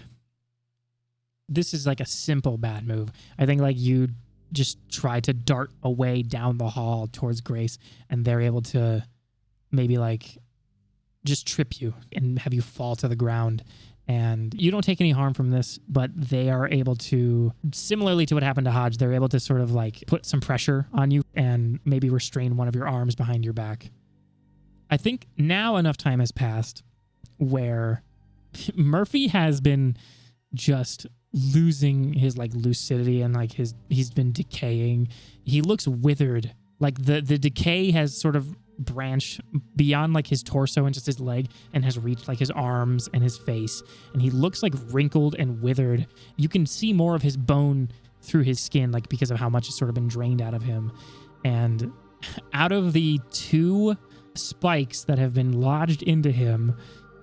This is like a simple bad move. I think like you just try to dart away down the hall towards Grace, and they're able to maybe like just trip you and have you fall to the ground. And you don't take any harm from this, but they are able to, similarly to what happened to Hodge, they're able to sort of like put some pressure on you and maybe restrain one of your arms behind your back. I think now enough time has passed where Murphy has been just losing his like lucidity and like he's been decaying. He looks withered. Like the decay has sort of branched beyond like his torso and just his leg and has reached like his arms and his face, and he looks like wrinkled and withered. You can see more of his bone through his skin, like because of how much has sort of been drained out of him. And out of the 2 spikes that have been lodged into him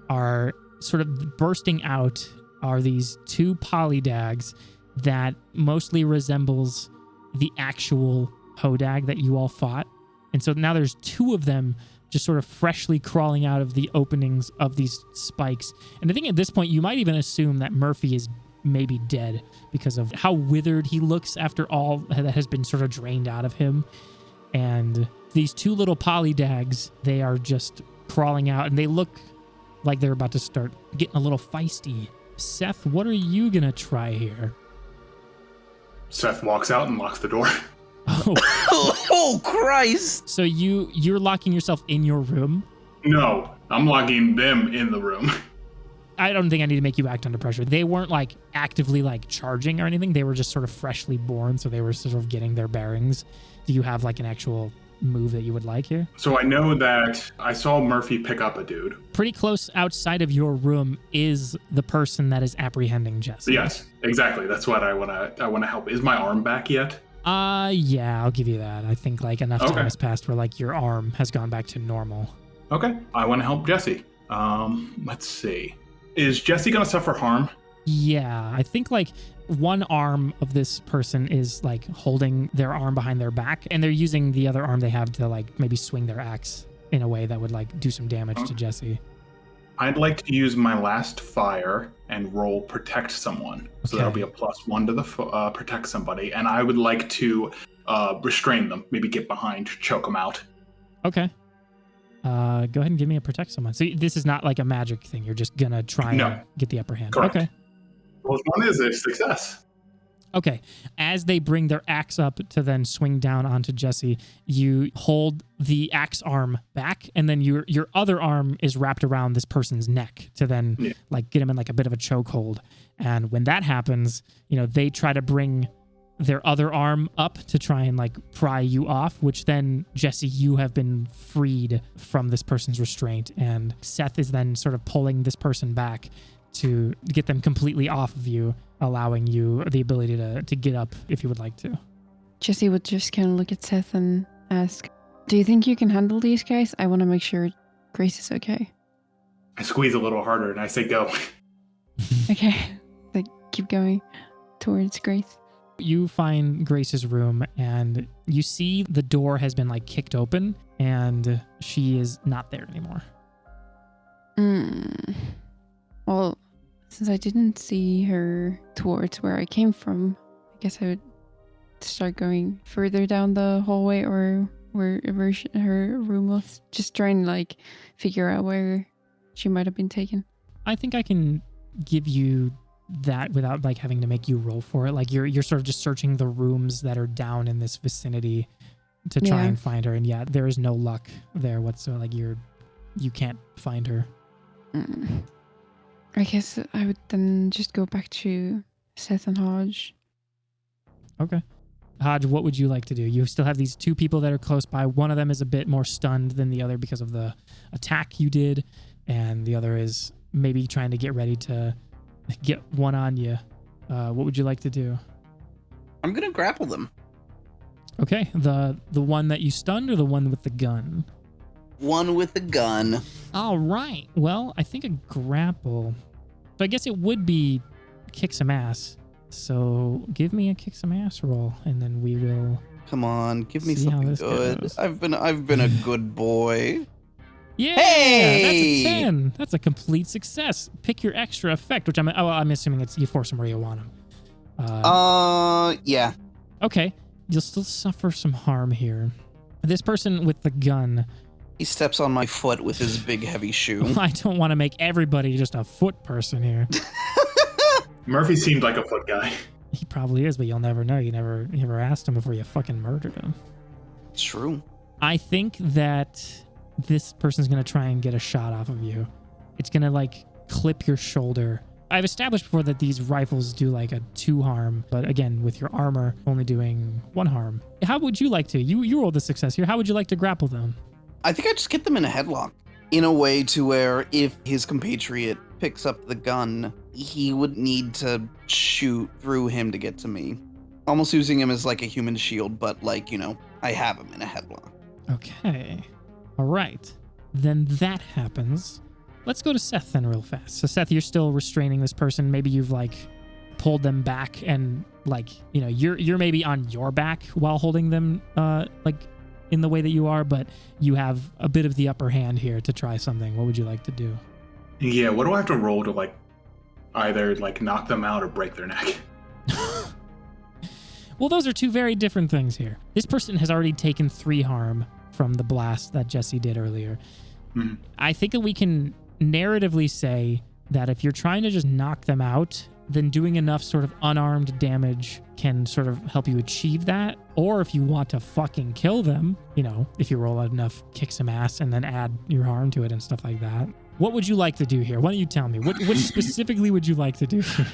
are sort of bursting out are these 2 polydags that mostly resembles the actual hodag that you all fought. And so now there's 2 of them just sort of freshly crawling out of the openings of these spikes. And I think at this point, you might even assume that Murphy is maybe dead because of how withered he looks after all that has been sort of drained out of him. And these 2 little polydags, they are just crawling out, and they look like they're about to start getting a little feisty. Seth, what are you going to try here? Seth walks out and locks the door. Oh. Oh, Christ! So you're locking yourself in your room? No, I'm locking them in the room. I don't think I need to make you act under pressure. They weren't like actively like charging or anything. They were just sort of freshly born, so they were sort of getting their bearings. Do you have like an actual move that you would like here? So I know that I saw Murphy pick up a dude. Pretty close outside of your room is the person that is apprehending Jesse. Yes, exactly. That's what I want to help. Is my arm back yet? Yeah, I'll give you that. I think like enough time has passed where like your arm has gone back to normal. Okay, I want to help Jesse. Let's see. Is Jesse going to suffer harm? Yeah, I think like one arm of this person is like holding their arm behind their back, and they're using the other arm they have to like maybe swing their axe in a way that would like do some damage to Jesse. I'd like to use my last fire and roll protect someone. So that'll be a +1 to the protect somebody. And I would like to restrain them, maybe get behind, choke them out. Okay. Go ahead and give me a protect someone. So this is not like a magic thing. You're just going to try and get the upper hand. Correct. Okay. Well, one is a success. Okay. As they bring their axe up to then swing down onto Jesse, you hold the axe arm back, and then your other arm is wrapped around this person's neck to then like get him in like a bit of a chokehold. And when that happens, they try to bring their other arm up to try and like pry you off, which then, Jesse, you have been freed from this person's restraint, and Seth is then sort of pulling this person back to get them completely off of you, allowing you the ability to get up if you would like to. Jesse would just kind of look at Seth and ask, "Do you think you can handle these guys? I want to make sure Grace is okay." I squeeze a little harder and I say go. Okay. Like, keep going towards Grace. You find Grace's room and you see the door has been like kicked open and she is not there anymore. Well, since I didn't see her towards where I came from, I guess I would start going further down the hallway or wherever her room was. Just trying to like figure out where she might have been taken. I think I can give you that without like having to make you roll for it. Like you're sort of just searching the rooms that are down in this vicinity to try and find her. And yeah, there is no luck there whatsoever. Like you can't find her. I guess I would then just go back to Seth and Hodge. Okay. Hodge, what would you like to do? You still have these two people that are close by. One of them is a bit more stunned than the other because of the attack you did. And the other is maybe trying to get ready to get one on you. What would you like to do? I'm gonna grapple them. Okay, the one that you stunned or the one with the gun? One with a gun. All right. Well, I think a grapple. So I guess it would be kick some ass. So give me a kick some ass roll, and then we will. Come on, give me See how something this good. goes. I've been a good boy. Yeah, Hey! that's a 10. That's a complete success. Pick your extra effect, which I'm assuming it's you force them where you want them. Yeah. Okay, you'll still suffer some harm here. This person with the gun. He steps on my foot with his big heavy shoe. I don't want to make everybody just a foot person here. Murphy seemed like a foot guy. He probably is, but you'll never know. You never asked him before you fucking murdered him. It's true. I think that this person's going to try and get a shot off of you. It's going to like clip your shoulder. I've established before that these rifles do like a 2 harm, but again, with your armor only doing 1 harm. How would you like to? You rolled the success here. How would you like to grapple them? I think I just get them in a headlock in a way to where if his compatriot picks up the gun, he would need to shoot through him to get to me. Almost using him as like a human shield, but like, I have him in a headlock. Okay. All right. Then that happens. Let's go to Seth then real fast. So Seth, you're still restraining this person. Maybe you've like pulled them back and like, you're maybe on your back while holding them like in the way that you are, but you have a bit of the upper hand here to try something. What would you like to do? Yeah, what do I have to roll to like either like knock them out or break their neck? Well, those are 2 very different things here. This person has already taken 3 harm from the blast that Jesse did earlier. Mm-hmm. I think that we can narratively say that if you're trying to just knock them out, then doing enough sort of unarmed damage can sort of help you achieve that. Or if you want to fucking kill them, if you roll out enough, kick some ass and then add your harm to it and stuff like that. What would you like to do here? Why don't you tell me? What specifically would you like to do here?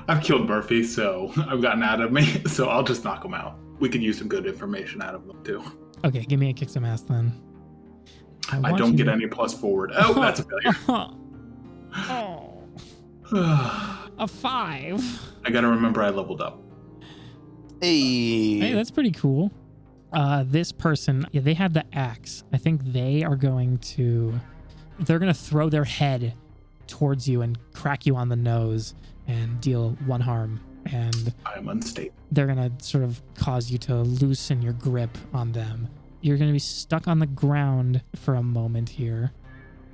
I've killed Murphy, so I've gotten out of me, so I'll just knock him out. We could use some good information out of them, too. Okay, give me a kick some ass then. I don't get any plus forward. Oh, that's a failure. A 5. I gotta remember I leveled up. Hey, that's pretty cool. This person, they have the axe. I think they're going to throw their head towards you and crack you on the nose and deal 1 harm. And I'm unstable. They're going to sort of cause you to loosen your grip on them. You're going to be stuck on the ground for a moment here.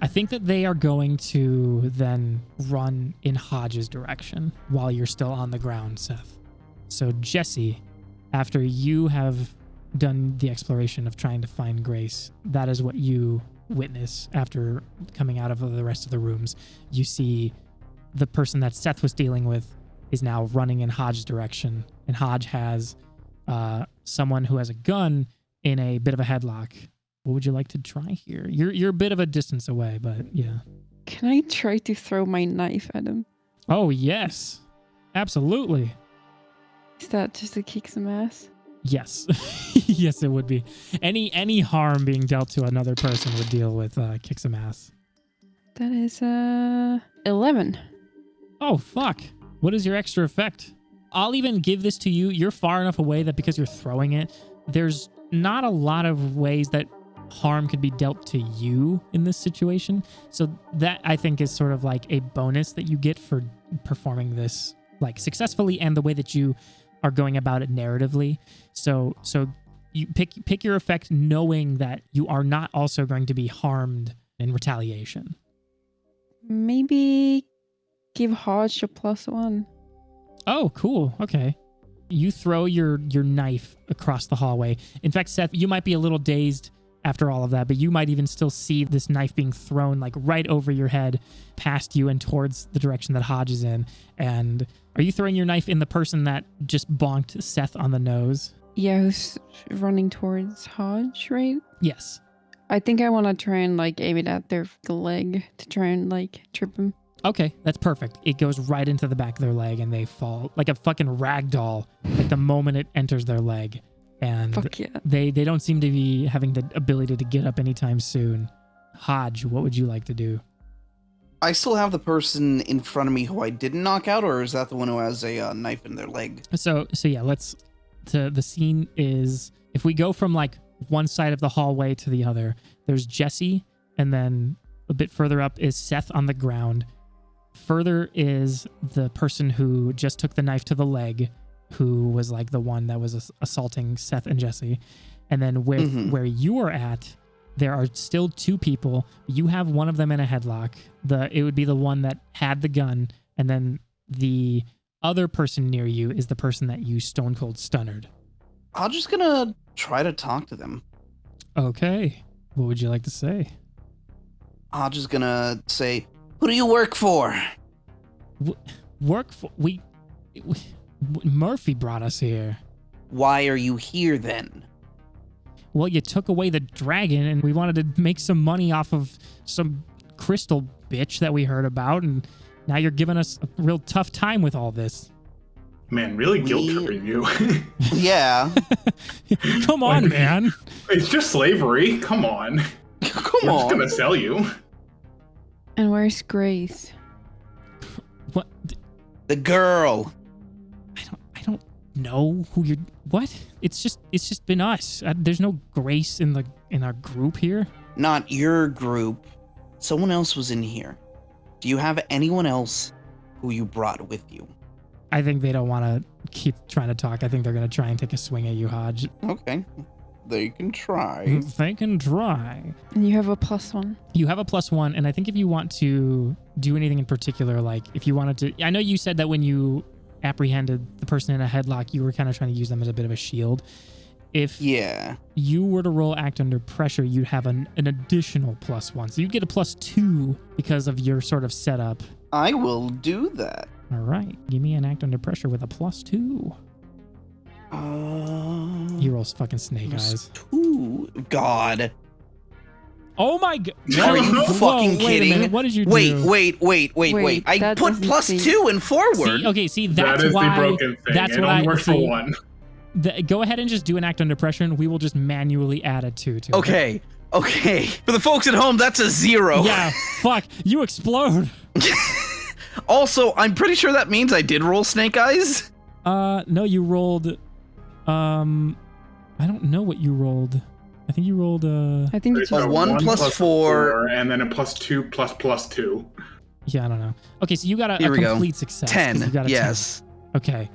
I think that they are going to then run in Hodge's direction while you're still on the ground, Seth. So Jesse, after you have done the exploration of trying to find Grace, that is what you witness after coming out of the rest of the rooms. You see the person that Seth was dealing with is now running in Hodge's direction, and Hodge has someone who has a gun in a bit of a headlock. What would you like to try here? You're a bit of a distance away, but yeah. Can I try to throw my knife at him? Oh, yes. Absolutely. Is that just to kick some ass? Yes. Yes, it would be. Any harm being dealt to another person would deal with kick some ass. That is 11. Oh, fuck. What is your extra effect? I'll even give this to you. You're far enough away that because you're throwing it, there's not a lot of ways that harm could be dealt to you in this situation. So that I think is sort of like a bonus that you get for performing this like successfully and the way that you are going about it narratively. So you pick your effect knowing that you are not also going to be harmed in retaliation. Maybe give Hodge a +1. Oh, cool. Okay. You throw your knife across the hallway. In fact, Seth, you might be a little dazed after all of that, but you might even still see this knife being thrown like right over your head, past you and towards the direction that Hodge is in. And are you throwing your knife in the person that just bonked Seth on the nose? Yeah, who's running towards Hodge, right? Yes. I think I want to try and like aim it at their leg to try and like trip him. Okay, that's perfect. It goes right into the back of their leg and they fall like a fucking rag doll like the moment it enters their leg. And Fuck yeah. they don't seem to be having the ability to get up anytime soon. Hodge, what would you like to do? I still have the person in front of me who I didn't knock out, or is that the one who has a knife in their leg? So yeah, the scene is, if we go from like one side of the hallway to the other, there's Jesse, and then a bit further up is Seth on the ground. Further is the person who just took the knife to the leg, who was like the one that was assaulting Seth and Jesse. And then where you are at, there are still two people. You have one of them in a headlock. It would be the one that had the gun, and then the other person near you is the person that you stone cold stunnered. I'm just gonna try to talk to them. Okay. What would you like to say? I'm just gonna say, who do you work for? Work for... Murphy brought us here. Why are you here then? Well, you took away the dragon and we wanted to make some money off of some crystal bitch that we heard about, and now you're giving us a real tough time with all this. Man, really guilt-tripping you. Yeah. Come on, man. It's just slavery. Come on. Come We're on. just gonna sell you. And where's Grace? What? The girl. I don't know who you're... What? It's just been us. There's no Grace in our group here. Not your group. Someone else was in here. Do you have anyone else who you brought with you? I think they don't want to keep trying to talk. I think they're going to try and take a swing at you, Hodge. Okay. They can try. They can try. And you have a +1. You have a +1, and I think if you want to do anything in particular, like if you wanted to... I know you said that when you apprehended the person in a headlock, you were kind of trying to use them as a bit of a shield. If you were to roll act under pressure, you'd have an additional +1. So you'd get a +2 because of your sort of setup. I will do that. All right. Give me an act under pressure with a +2. He rolls fucking snake eyes. +2. God. Oh my god. Are you fucking kidding? What did you do? Wait. I put +2 in forward. See, that's that is why. the broken thing. That's it what only I works for one. Go ahead and just do an act under pressure, and we will just manually add a 2 to it. Okay. For the folks at home, that's a 0. Yeah, fuck. You explode. Also, I'm pretty sure that means I did roll snake eyes. No, you rolled... I don't know what you rolled. I think you rolled... I think it's a 1 + 4. And then a +2 + +2. Yeah, I don't know. Okay, so you got a complete success. 10. You got a yes. 10. Okay.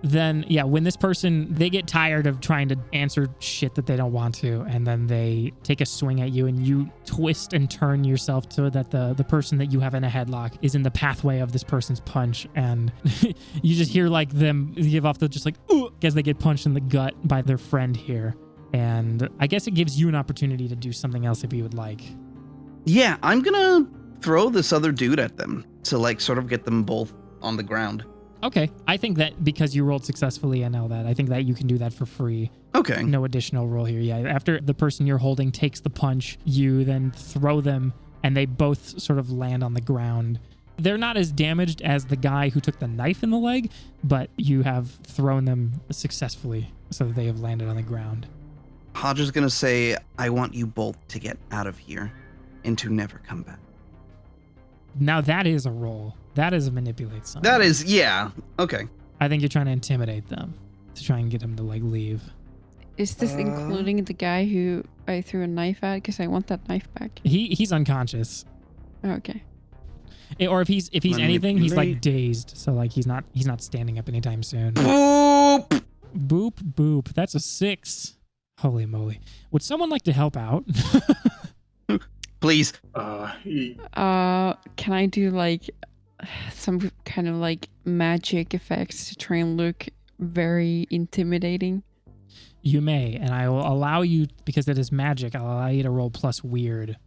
Then, yeah, when this person, they get tired of trying to answer shit that they don't want to, and then they take a swing at you, and you twist and turn yourself so that the person that you have in a headlock is in the pathway of this person's punch, and you just hear like them give off the just like, ooh, as they get punched in the gut by their friend here. And I guess it gives you an opportunity to do something else if you would like. Yeah, I'm gonna throw this other dude at them to like sort of get them both on the ground. Okay, I think that because you rolled successfully and all that, I think that you can do that for free. Okay. No additional roll here. Yeah, after the person you're holding takes the punch, you then throw them, and they both sort of land on the ground. They're not as damaged as the guy who took the knife in the leg, but you have thrown them successfully so that they have landed on the ground. Hodge is gonna say, I want you both to get out of here and to never come back. Now that is a roll. That is a manipulate something. That is, yeah. Okay. I think you're trying to intimidate them to try and get them to like leave. Is this including the guy who I threw a knife at? Because I want that knife back. He's unconscious. Oh, okay. Or if he's anything, he's like dazed. So like he's not standing up anytime soon. Boop. Boop boop. That's a 6. Holy moly. Would someone like to help out? Please. Can I do like some kind of like magic effects to try and look very intimidating? You may, and I will allow you, because it is magic, I'll allow you to roll plus weird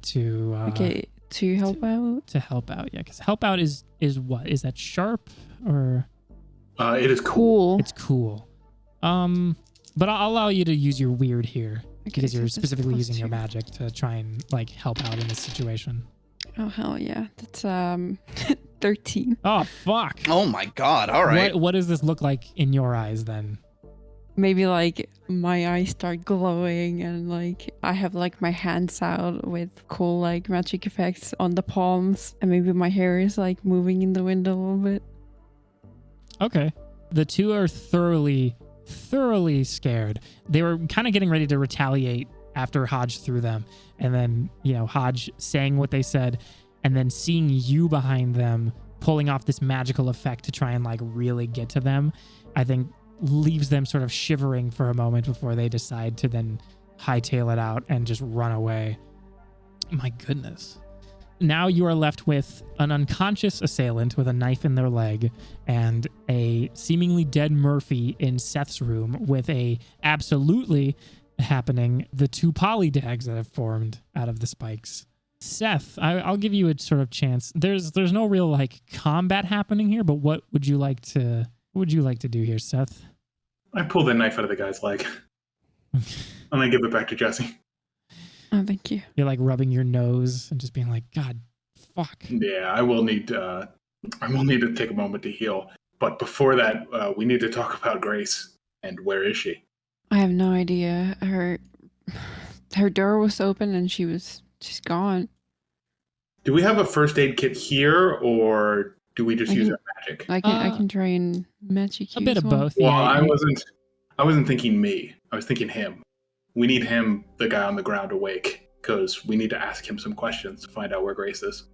to okay, to help out? To help out, yeah. Because help out is what? Is that sharp or? It is cool. It's cool. But I'll allow you to use your weird here, because you're so that's specifically using your +2. magic to try and like help out in this situation. Oh hell yeah. That's 13. Oh fuck. Oh my god. All right. What does this look like in your eyes then? Maybe like my eyes start glowing and like I have like my hands out with cool like magic effects on the palms, and maybe my hair is like moving in the wind a little bit. Okay. The two are thoroughly scared. They were kind of getting ready to retaliate after Hodge threw them. And then, Hodge saying what they said and then seeing you behind them pulling off this magical effect to try and like really get to them, I think leaves them sort of shivering for a moment before they decide to then hightail it out and just run away. My goodness. Now you are left with an unconscious assailant with a knife in their leg and a seemingly dead Murphy in Seth's room with a absolutely happening the 2 polydags that have formed out of the spikes. Seth, I'll give you a sort of chance. There's no real like combat happening here, but what would you like to do here, Seth? I pull the knife out of the guy's leg. And then give it back to Jesse. Oh, thank you. You're like rubbing your nose and just being like, God, fuck. Yeah, I will need to take a moment to heal. But before that, we need to talk about Grace. And where is she? I have no idea. Her door was open and she's gone. Do we have a first aid kit here, or do we just use our magic? I can try and magic A you bit as of well. both. Well, Yeah, I wasn't thinking me. I was thinking him. We need him, the guy on the ground, awake, because we need to ask him some questions to find out where Grace is.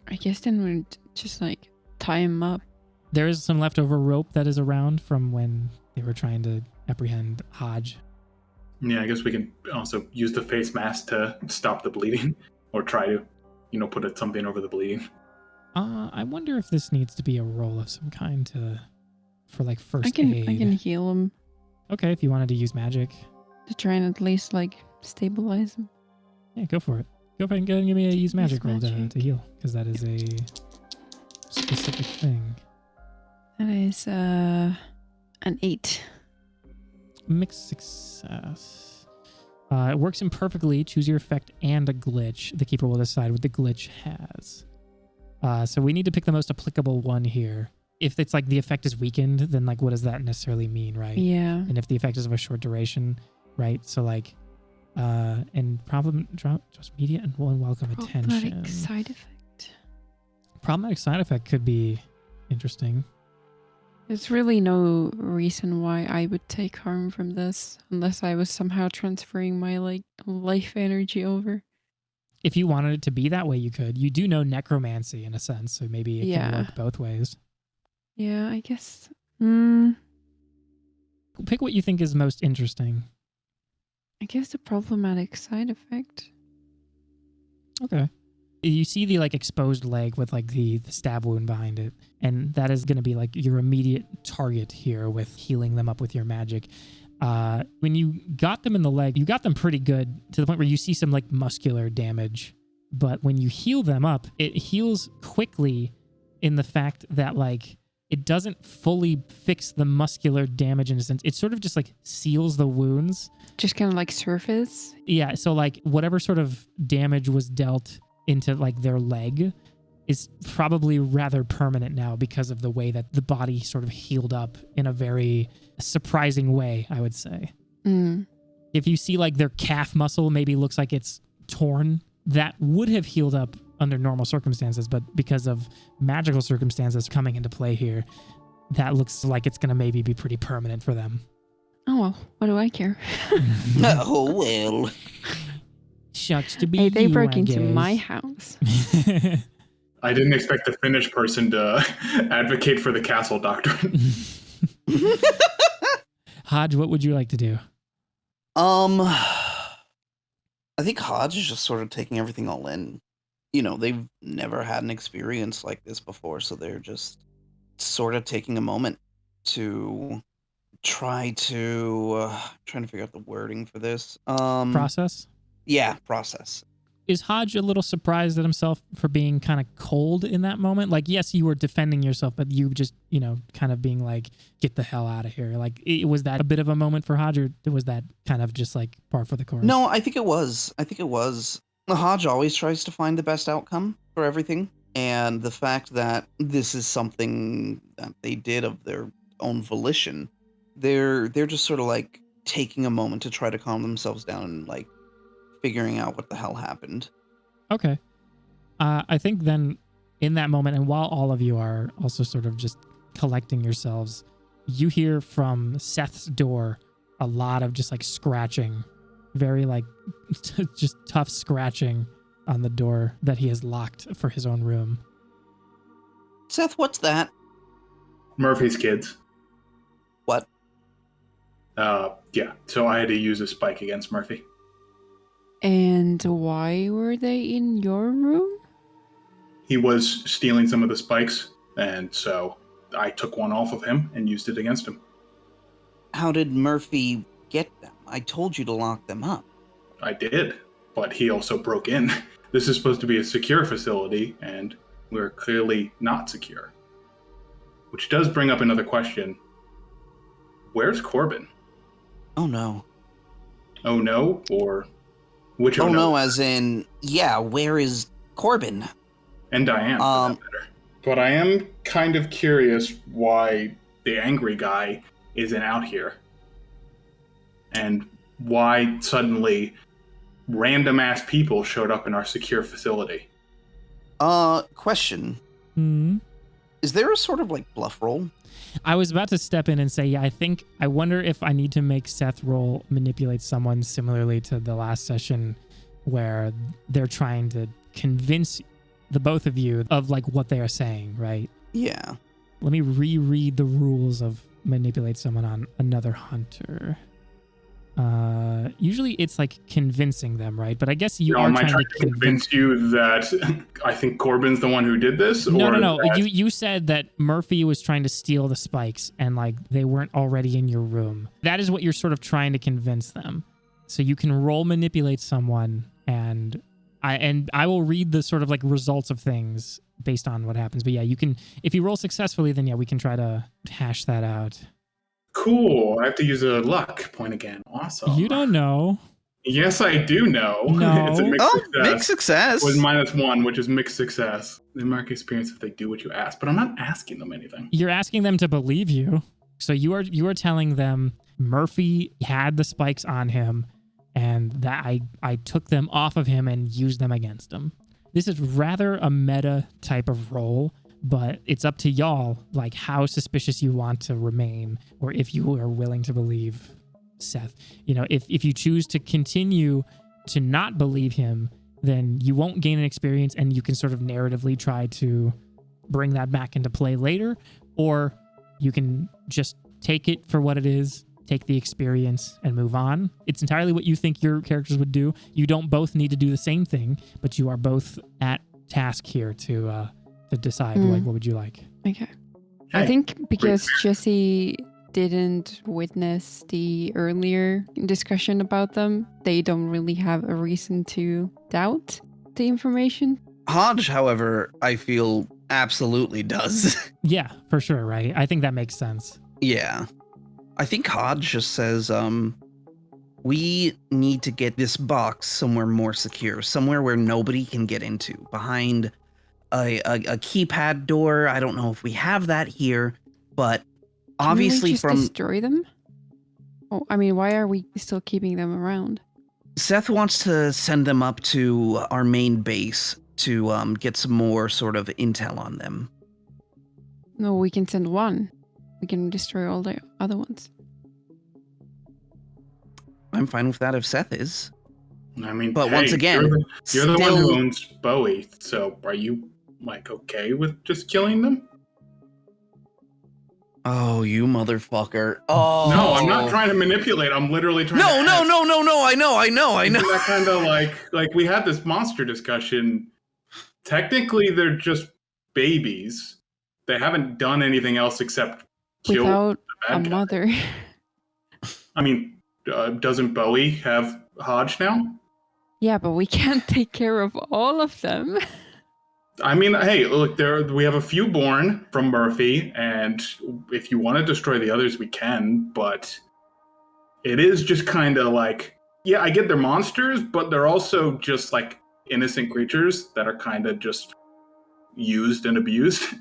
I guess then we'd just like tie him up. there is some leftover rope that is around from when they were trying to apprehend Hodge. Yeah, I guess we can also use the face mask to stop the bleeding, or try to, put something over the bleeding. I wonder if this needs to be a roll of some kind for like first aid. I can heal him Okay, if you wanted to use magic. to try and at least like stabilize him. Yeah, go for it. Go ahead and go and give me a use magic roll magic. to heal, because that is a specific thing. That is an 8. Mixed success. It works imperfectly. Choose your effect and a glitch. The keeper will decide what the glitch has. So we need to pick the most applicable one here. If it's like the effect is weakened, then like what does that necessarily mean, right? Yeah. And if the effect is of a short duration, right? So like, and problem just media and unwelcome attention. Problematic side effect. Problematic side effect could be interesting. There's really no reason why I would take harm from this unless I was somehow transferring my like life energy over. If you wanted it to be that way, you could. You do know necromancy in a sense, so maybe it can work both ways. Yeah, I guess. Pick what you think is most interesting. I guess the problematic side effect. Okay. You see the like exposed leg with like the stab wound behind it, and that is going to be like your immediate target here with healing them up with your magic. When you got them in the leg, you got them pretty good to the point where you see some like muscular damage, but when you heal them up, it heals quickly in the fact that like it doesn't fully fix the muscular damage in a sense. It sort of just like seals the wounds. Just kind of like surface. Yeah, so like whatever sort of damage was dealt into like their leg is probably rather permanent now because of the way that the body sort of healed up in a very surprising way, I would say. If you see like their calf muscle maybe looks like it's torn, that would have healed up under normal circumstances, but because of magical circumstances coming into play here, that looks like it's going to maybe be pretty permanent for them. Oh, well, what do I care? Oh, well. Shucks to be Hey, they you, broke I into my guess. house. I didn't expect the Finnish person to advocate for the castle doctrine. Hodge, what would you like to do? I think Hodge is just sort of taking everything all in. You know, they've never had an experience like this before, so they're just sort of taking a moment to try to trying to figure out the wording for this. Process? Yeah, process. Is Hodge a little surprised at himself for being kind of cold in that moment? Like, yes, you were defending yourself, but you just, kind of being like, get the hell out of here. Like, was that a bit of a moment for Hodge, or was that kind of just like par for the course? No, I think it was. Hodge always tries to find the best outcome for everything. And the fact that this is something that they did of their own volition, they're just sort of like taking a moment to try to calm themselves down and like figuring out what the hell happened. Okay. I think then in that moment, and while all of you are also sort of just collecting yourselves, you hear from Seth's door a lot of just like scratching, very like just tough scratching on the door that he has locked for his own room. Seth, what's that? Murphy's kids. What? Yeah, so I had to use a spike against Murphy. And why were they in your room? He was stealing some of the spikes, and so I took one off of him and used it against him. How did Murphy get them? I told you to lock them up. I did, but he also broke in. This is supposed to be a secure facility, and we're clearly not secure. Which does bring up another question. Where's Corbin? Oh no. Oh no? Or which Oh no? no, as in, yeah, where is Corbin? And Diane, for that matter. But I am kind of curious why the angry guy isn't out here. And why suddenly random ass people showed up in our secure facility. Question. Hmm? Is there a sort of like bluff roll? I was about to step in and say, yeah, I wonder if I need to make Seth roll manipulate someone similarly to the last session where they're trying to convince the both of you of like what they are saying, right? Yeah. Let me reread the rules of manipulate someone on another hunter. Usually it's like convincing them, right? But I guess you are am I trying to convince you that I think Corbin's the one who did this? No. That... You said that Murphy was trying to steal the spikes and like they weren't already in your room. That is what you're sort of trying to convince them. So you can roll manipulate someone, and I will read the sort of like results of things based on what happens. But yeah, you can, if you roll successfully, then yeah, we can try to hash that out. Cool. I have to use a luck point again. Awesome. You don't know. Yes, I do know. No. It's a mixed success. Mixed success. With -1, which is mixed success. They mark experience if they do what you ask, but I'm not asking them anything. You're asking them to believe you. So you are telling them Murphy had the spikes on him and that I took them off of him and used them against him. This is rather a meta type of role, but it's up to y'all, like how suspicious you want to remain, or if you are willing to believe Seth. If you choose to continue to not believe him, then you won't gain an experience and you can sort of narratively try to bring that back into play later, or you can just take it for what it is, take the experience and move on. It's entirely what you think your characters would do. You don't both need to do the same thing, but you are both at task here to decide like what would you like. Okay. Hey, I think because Jesse didn't witness the earlier discussion about them, they don't really have a reason to doubt the information. Hodge, however, I feel absolutely does. Yeah, for sure, right? I think that makes sense. Yeah. I think Hodge just says, we need to get this box somewhere more secure, somewhere where nobody can get into, behind a keypad door. I don't know if we have that here, but obviously Can we just destroy them? Oh, I mean, why are we still keeping them around? Seth wants to send them up to our main base to get some more sort of intel on them. No, we can send one. we can destroy all the other ones. I'm fine with that if Seth is. I mean, But hey, once again, you're the one still- who owns Bowie, so are you like okay with just killing them? Oh, you motherfucker. Oh. No, I'm not trying to manipulate. I'm literally trying to No. I know. Isn't that kind of like we had this monster discussion. Technically, they're just babies. They haven't done anything else except kill Without the a bad guy. mother. I mean, doesn't Bowie have Hodge now? Yeah, but we can't take care of all of them. I mean, hey, look, we have a few born from Murphy, and if you want to destroy the others, we can, but it is just kind of like, yeah, I get they're monsters, but they're also just like innocent creatures that are kind of just used and abused.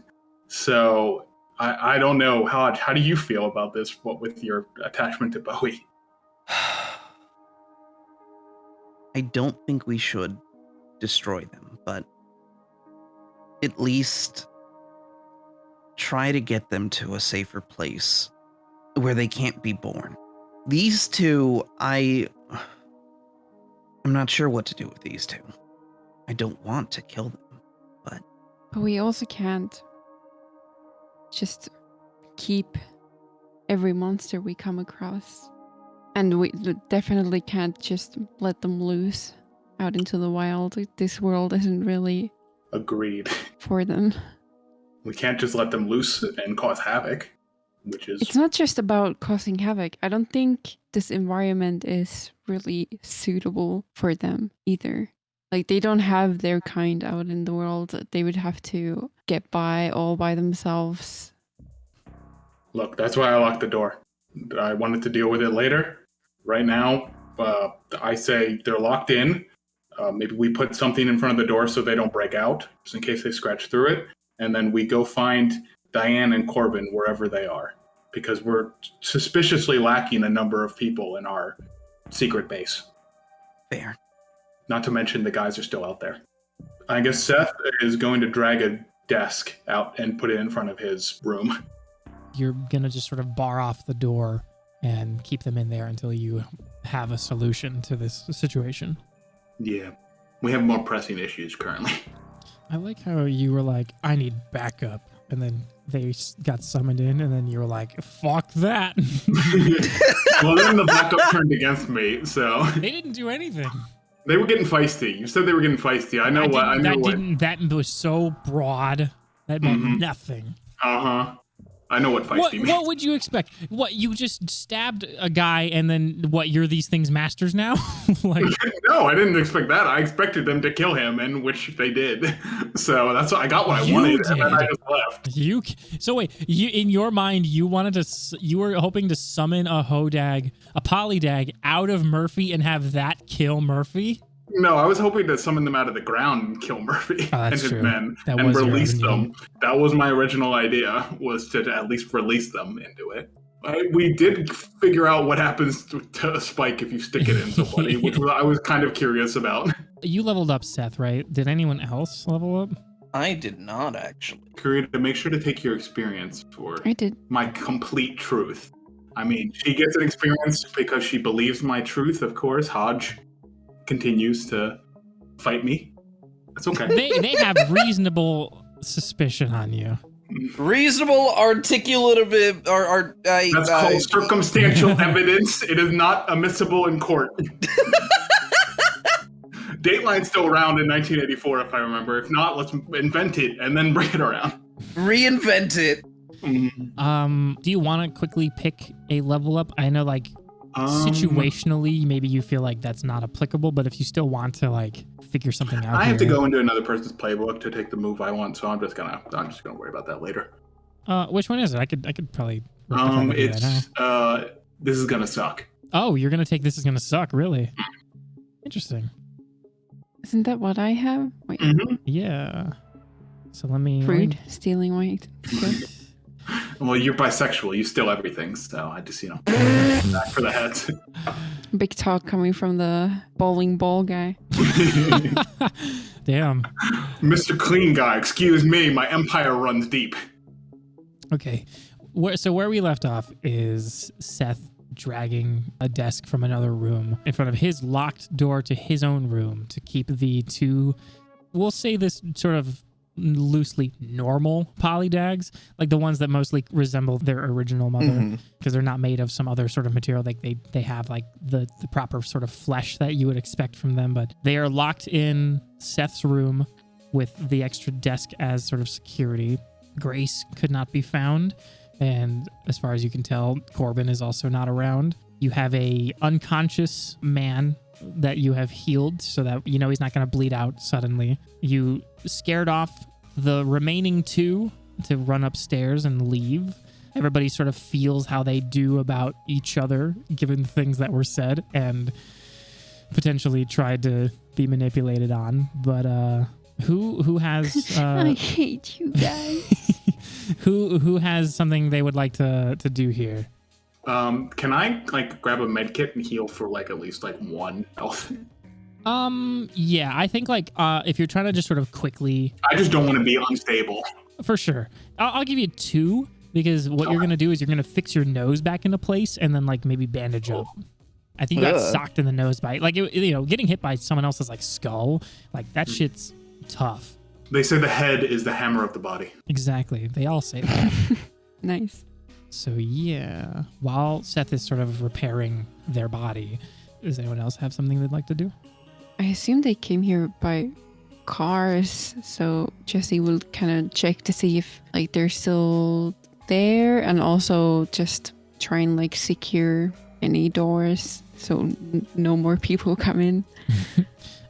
So I don't know, how do you feel about this, what with your attachment to Bowie? I don't think we should destroy them, but at least try to get them to a safer place where they can't be born. These two, I'm not sure what to do with these two. I don't want to kill them, but we also can't just keep every monster we come across. And we definitely can't just let them loose out into the wild. This world isn't really Agreed. for them. We can't just let them loose and cause havoc, which is... It's not just about causing havoc. I don't think this environment is really suitable for them either. Like, they don't have their kind out in the world. They would have to get by all by themselves. Look, that's why I locked the door. I wanted to deal with it later. Right now, I say they're locked in. Maybe we put something in front of the door so they don't break out, just in case they scratch through it. And then we go find Diane and Corbin wherever they are, because we're suspiciously lacking a number of people in our secret base. fair. Not to mention the guys are still out there. I guess Seth is going to drag a desk out and put it in front of his room. You're going to just sort of bar off the door and keep them in there until you have a solution to this situation. Yeah. We have more pressing issues currently. I like how you were like, I need backup. And then they got summoned in, and then you were like, fuck that. Well, then the backup turned against me, so... They didn't do anything. They were getting feisty. You said they were getting feisty. I know what. That was so broad. That meant nothing. Uh-huh. I know what feisty means. What would you expect? What, you just stabbed a guy and then what, you're these things masters now? Like, No, I didn't expect that. I expected them to kill him, and which they did. So that's what I got what I wanted, and then I just left. So wait, in your mind, you were hoping to summon a Hodag, a Polydag out of Murphy and have that kill Murphy? No, I was hoping to summon them out of the ground and kill Murphy and his men and release them. That was my original idea, was to at least release them into it. We did figure out what happens to a spike if you stick it in somebody, which I was kind of curious about. You leveled up, Seth, right? Did anyone else level up? I did not, actually. Karita, make sure to take your experience for I did. my complete truth. I mean, she gets an experience because she believes my truth, of course. Hodge continues to fight me. That's okay. They have reasonable suspicion on you. Reasonable, articulative, That's called circumstantial evidence. It is not admissible in court. Dateline's still around in 1984, if I remember. If not, let's invent it and then bring it around. Reinvent it. Do you want to quickly pick a level up? I know, like, situationally, maybe you feel like that's not applicable, but if you still want to, like, figure something out, I have to go into another person's playbook to take the move I want, so I'm just gonna worry about that later. Which one is it? I could probably. This is gonna suck. Oh, you're gonna take This Is Gonna Suck, really? Interesting. Isn't that what I have? Wait. Yeah. So let me. Rude. Stealing my Well, you're bisexual. You steal everything, so I just, back for the heads. Big talk coming from the bowling ball guy. Damn. Mr. Clean Guy, excuse me, my empire runs deep. Okay. Where we left off is Seth dragging a desk from another room in front of his locked door to his own room to keep the two, we'll say this sort of loosely normal polydags, like the ones that mostly resemble their original mother, because they're not made of some other sort of material. Like they have like the proper sort of flesh that you would expect from them, but they are locked in Seth's room with the extra desk as sort of security. Grace could not be found, and as far as you can tell, Corbin is also not around. You have a unconscious man that you have healed so that you know he's not going to bleed out suddenly. You scared off the remaining two to run upstairs and leave. Everybody sort of feels how they do about each other given the things that were said and potentially tried to be manipulated on. But who has I hate you guys. who has something they would like to do here? Can I like grab a med kit and heal for like at least like 1 health? Yeah, I think like if you're trying to just sort of quickly, I just don't want to be unstable. for sure. I'll give you 2 because what you're gonna do is you're gonna fix your nose back into place and then like maybe bandage up. I think you got socked in the nose by like getting hit by someone else's like skull, like that shit's tough. They say the head is the hammer of the body. Exactly, they all say that. Nice. So yeah, while Seth is sort of repairing their body, does anyone else have something they'd like to do? I assume they came here by cars, so Jesse will kind of check to see if like they're still there, and also just try and like secure any doors so no more people come in.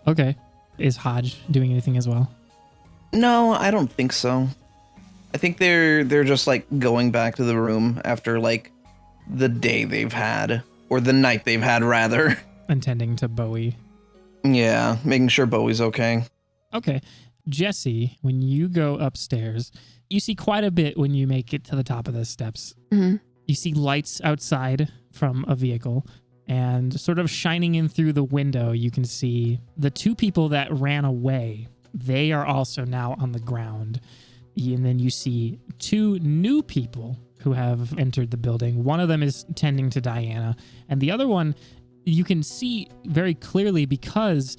Okay. Is Hodge doing anything as well? No, I don't think so. I think they're just like going back to the room after like the day they've had, or the night they've had rather. Intending to Bowie. Yeah, making sure Bowie's okay. Okay. Jesse, when you go upstairs, you see quite a bit when you make it to the top of the steps. Mm-hmm. You see lights outside from a vehicle, and sort of shining in through the window, you can see the 2 people that ran away. They are also now on the ground. And then you see 2 new people who have entered the building. One of them is tending to Diana, and the other one you can see very clearly because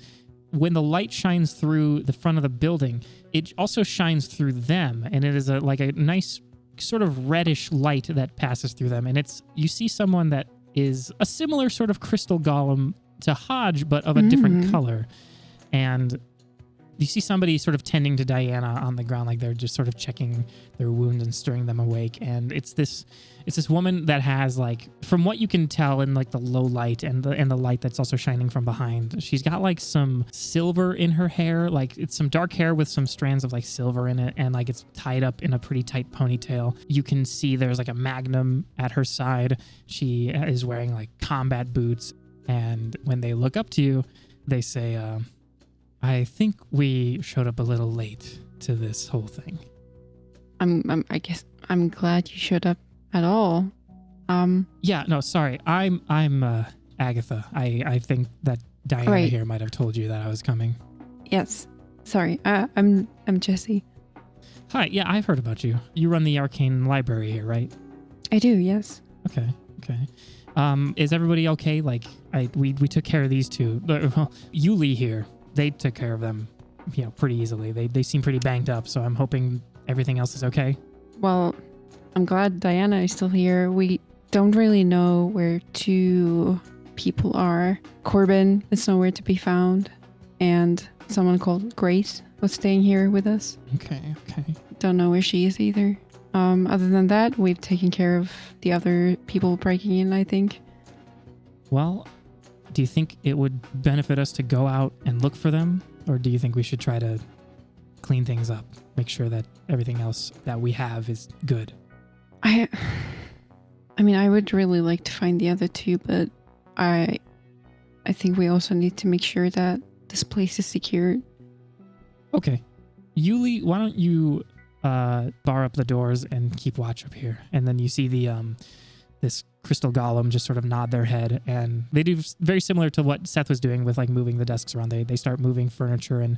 when the light shines through the front of the building, it also shines through them, and it is like a nice sort of reddish light that passes through them. And you see someone that is a similar sort of crystal golem to Hodge, but of a different color. And you see somebody sort of tending to Diana on the ground, like they're just sort of checking their wounds and stirring them awake. And it's this woman that has, like, from what you can tell in like the low light and the light that's also shining from behind, she's got like some silver in her hair. Like it's some dark hair with some strands of like silver in it, and like it's tied up in a pretty tight ponytail. You can see there's like a magnum at her side. She is wearing like combat boots, and when they look up to you, they say, I think we showed up a little late to this whole thing. I guess I'm glad you showed up at all. Yeah, no, sorry. I'm Agatha. I think that Diana here might have told you that I was coming. Yes. Sorry. I'm Jesse. Hi. Yeah, I've heard about you. You run the arcane library here, right? I do. Yes. Okay. Is everybody okay? Like, we took care of these 2. Well, Yuli here. They took care of them, pretty easily. They seem pretty banged up, so I'm hoping everything else is okay. Well, I'm glad Diana is still here. We don't really know where 2 people are. Corbin is nowhere to be found, and someone called Grace was staying here with us. Okay. Don't know where she is either. Other than that, we've taken care of the other people breaking in, I think. Well, do you think it would benefit us to go out and look for them? Or do you think we should try to clean things up, make sure that everything else that we have is good? I mean, I would really like to find the other 2, but I think we also need to make sure that this place is secured. Okay. Yuli, why don't you bar up the doors and keep watch up here? And then you see the this crystal golem just sort of nod their head, and they do very similar to what Seth was doing with like moving the desks around. They start moving furniture and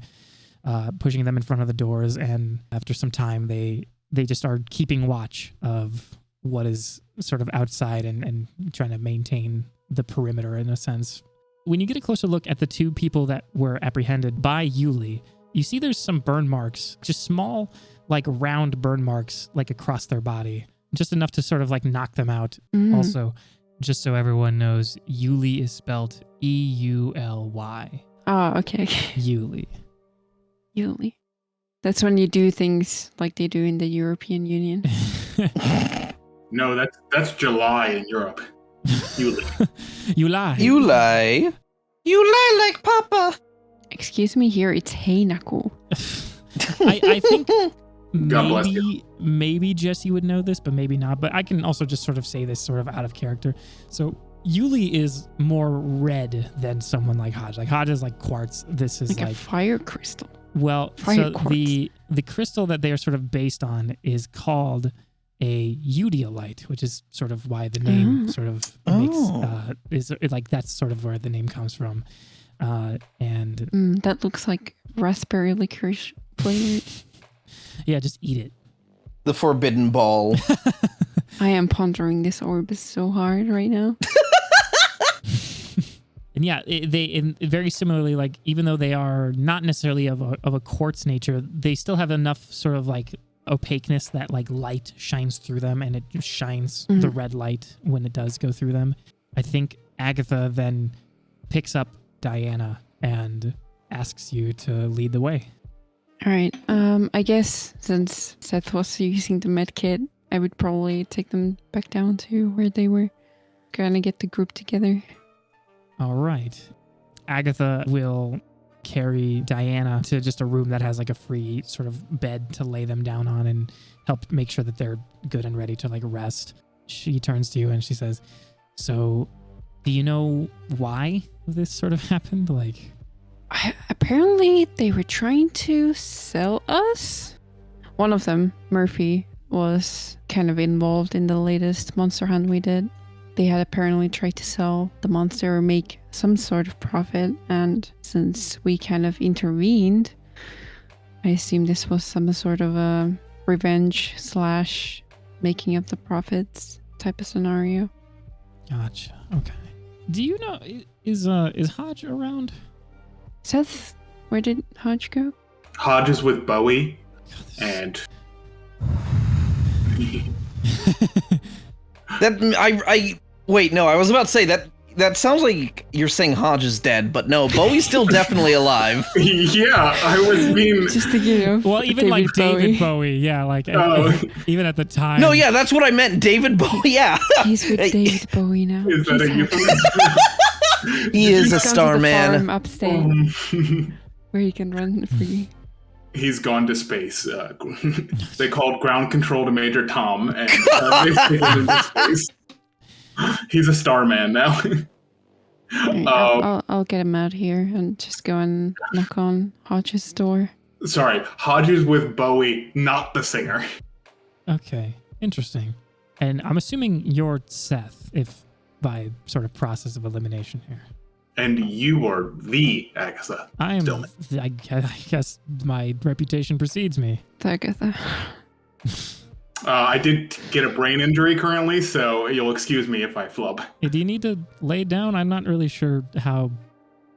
pushing them in front of the doors, and after some time they just start keeping watch of what is sort of outside and trying to maintain the perimeter in a sense. When you get a closer look at the two people that were apprehended by Yuli, you see there's some burn marks, just small, like round burn marks, like across their body, just enough to sort of like knock them out. Also, just so everyone knows, Yuli is spelled E-U-L-Y. Oh, okay. Yuli. Yuli. That's when you do things like they do in the European Union. No, that's July in Europe. Yuli. You lie. You lie. You lie like Papa. Excuse me, here it's Heinaku. I think God bless you. maybe Jesse would know this, but maybe not. But I can also just sort of say this sort of out of character. So Yuli is more red than someone like Hodge. Like Hodge is like quartz. This is Like a fire crystal. well, fire so quartz. the crystal that they are sort of based on is called a eudiolite, which is sort of why the name sort of makes is like that's sort of where the name comes from. And That looks like raspberry licorice flavored. yeah, just eat it. The forbidden ball. I am pondering this orb so hard right now. And yeah, very similarly, like even though they are not necessarily of a quartz nature, they still have enough sort of like opaqueness that like light shines through them, and it shines the red light when it does go through them. I think Agatha then picks up Diana and asks you to lead the way. All right. I guess since Seth was using the med kit, I would probably take them back down to where they were. Gonna get the group together. All right. Agatha will carry Diana to just a room that has like a free sort of bed to lay them down on and help make sure that they're good and ready to like rest. She turns to you and she says, "So, do you know why this sort of happened?" Like, Apparently, they were trying to sell us. One of them, Murphy, was kind of involved in the latest monster hunt we did. They had apparently tried to sell the monster or make some sort of profit, and since we kind of intervened, I assume this was some sort of a revenge / making up the profits type of scenario. gotcha. Okay. Do you know, is Hodge around? Seth, where did Hodge go? Hodge is with Bowie, and I wait, no, I was about to say that sounds like you're saying Hodge is dead, but no, Bowie's still definitely alive. yeah, I was being. Just to you know. Well, even like David Bowie, yeah, like even at the time. No, yeah, that's what I meant. David Bowie, yeah. He's with David Bowie now. Is that a He's happy. euphemism? He is a He's gone star to the man. farm upstate where he can run free. He's gone to space. They called ground control to Major Tom, and they taken him into space. He's a star man now. Right, I'll get him out here and just go and knock on Hodge's door. Sorry, Hodge is with Bowie, not the singer. Okay, interesting. And I'm assuming you're Seth, if by sort of process of elimination here. And you are the Agatha. I am. Still. I guess my reputation precedes me. Agatha. I did get a brain injury currently, so you'll excuse me if I flub. Do you need to lay down? I'm not really sure how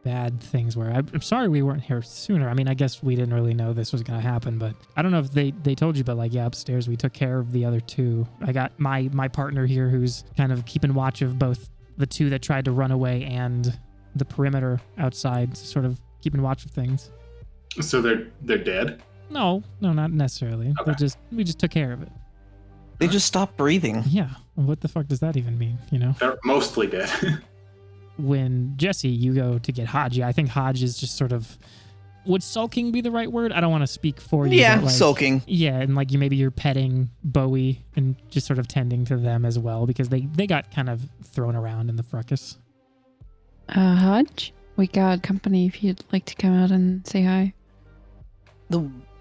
bad things were. I'm sorry we weren't here sooner. I mean, I guess we didn't really know this was going to happen, but I don't know if they told you, but like, yeah, upstairs we took care of the other two. I got my partner here who's kind of keeping watch of both the two that tried to run away and the perimeter outside, sort of keeping watch of things. So they're dead? No, not necessarily. Okay. We just took care of it. They just stopped breathing. Yeah. What the fuck does that even mean? You know? They're mostly dead. When Jesse, you go to get Hodge, yeah, I think Hodge is just sort of, would sulking be the right word? I don't want to speak for you. Yeah, but like, sulking. Yeah, and like maybe you're petting Bowie and just sort of tending to them as well because they got kind of thrown around in the fracas. Hodge, we got company if you'd like to come out and say hi.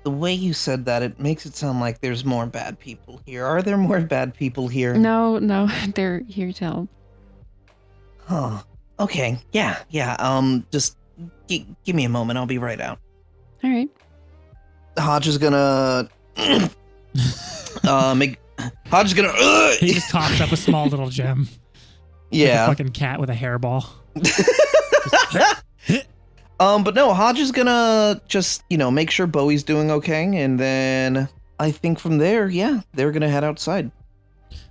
The way you said that, it makes it sound like there's more bad people here. Are there more bad people here? No, they're here to help. Huh. Okay. Yeah. Just give me a moment. I'll be right out. All right. Hodge is gonna Hodge is gonna. He just coughs up a small little gem. Like a Yeah. fucking cat with a hairball. But no, Hodge is gonna just, make sure Bowie's doing okay, and then I think from there, yeah, they're gonna head outside.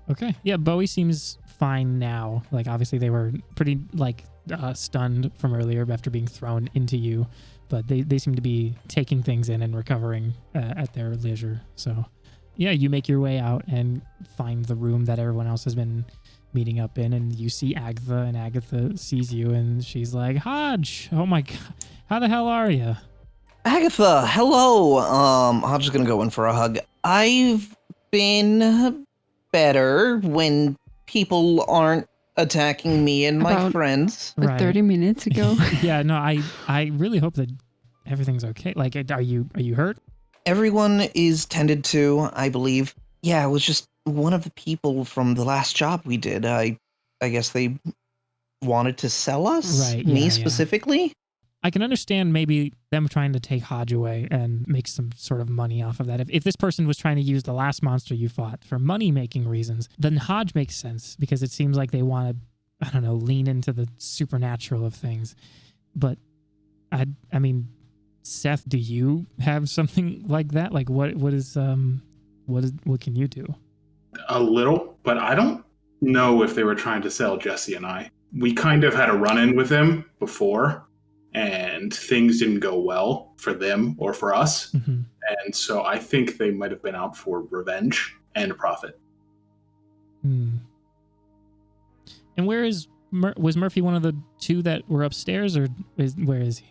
Okay. Yeah, Bowie seems fine now. Like, obviously they were pretty, stunned from earlier after being thrown into you, but they seem to be taking things in and recovering at their leisure. So, yeah, you make your way out and find the room that everyone else has been meeting up in, and you see Agatha, and Agatha sees you, and she's like, Hodge, oh my god, how the hell are you? Agatha, hello. Hodge is gonna go in for a hug. I've been better when people aren't attacking me and my About- friends. Like 30 minutes ago. Yeah, no, I really hope that everything's okay. Like, are you hurt? Everyone is tended to, I believe. Yeah, it was just one of the people from the last job we did. I guess they wanted to sell us, Right, me yeah. specifically. I can understand maybe them trying to take Hodge away and make some sort of money off of that. If this person was trying to use the last monster you fought for money-making reasons, then Hodge makes sense because it seems like they want to, I don't know, lean into the supernatural of things. But, I mean, Seth, do you have something like that? Like, what can you do? A little, but I don't know if they were trying to sell Jesse and I. We kind of had a run-in with them before, and things didn't go well for them or for us. Mm-hmm. And so I think they might have been out for revenge and profit. Hmm. And where is was Murphy one of the two that were upstairs, or where is he?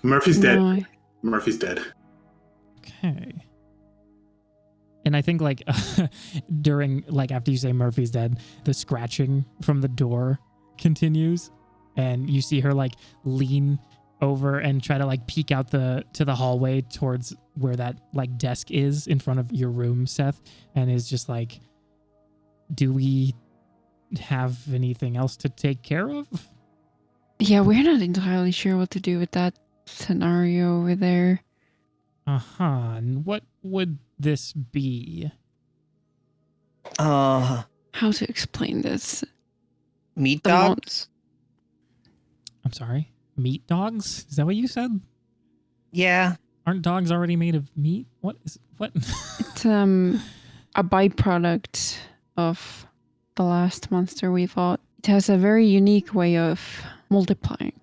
Murphy's dead. No, Murphy's dead. Okay. And I think during after you say Murphy's dead, the scratching from the door continues, and you see her lean over and try to peek out to the hallway towards where that desk is in front of your room, Seth, and is just like, do we have anything else to take care of? yeah, we're not entirely sure what to do with that scenario over there. Uh-huh. And what would this be? How to explain this? Meat The mo- dogs? I'm sorry? Meat dogs? Is that what you said? Yeah. Aren't dogs already made of meat? What? It's a byproduct of the last monster we fought. It has a very unique way of multiplying.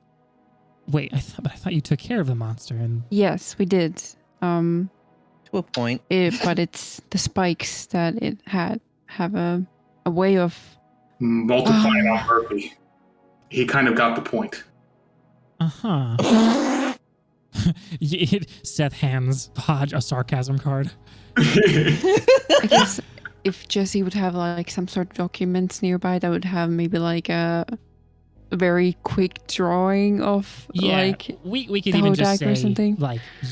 Wait, I thought you took care of the monster and Yes, we did. To a point. But it's the spikes that it had have a way of Multiplying on Murphy. He kind of got the point. uh-huh. Seth hands Hodge a sarcasm card. I guess if Jesse would have some sort of documents nearby that would have maybe a very quick drawing of Yeah, we could the even just Hodag say or something.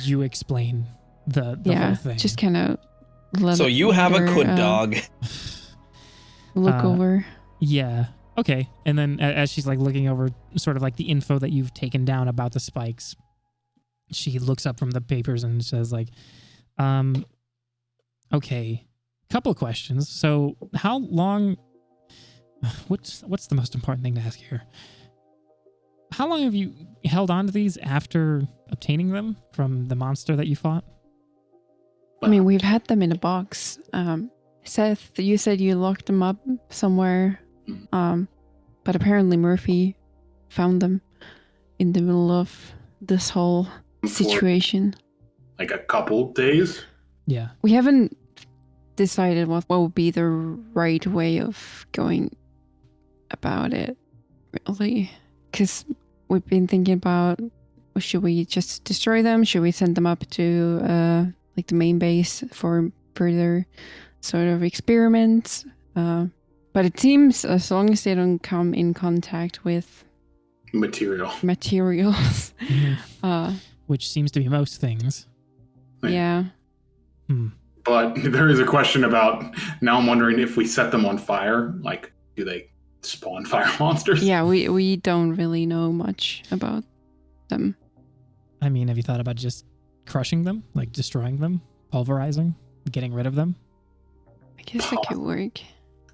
You explain the whole thing. just kind of So you have a good dog. look over. Yeah. Okay. And then as she's looking over sort of the info that you've taken down about the spikes, she looks up from the papers and says okay, couple of questions. So how long, what's the most important thing to ask here? How long have you held on to these after obtaining them from the monster that you fought? I mean, we've had them in a box. Seth, you said you locked them up somewhere. But apparently Murphy found them in the middle of this whole situation. A couple days. Yeah. We haven't decided what would be the right way of going about it, really. Because we've been thinking about, should we just destroy them? Should we send them up to the main base for further sort of experiments? But it seems as long as they don't come in contact with Materials. Mhm. Which seems to be most things. Yeah. But there is a question about, now I'm wondering if we set them on fire, do they spawn fire monsters? Yeah, we don't really know much about them. I mean, have you thought about just crushing them? Destroying them? Pulverizing? Getting rid of them? I guess that could work.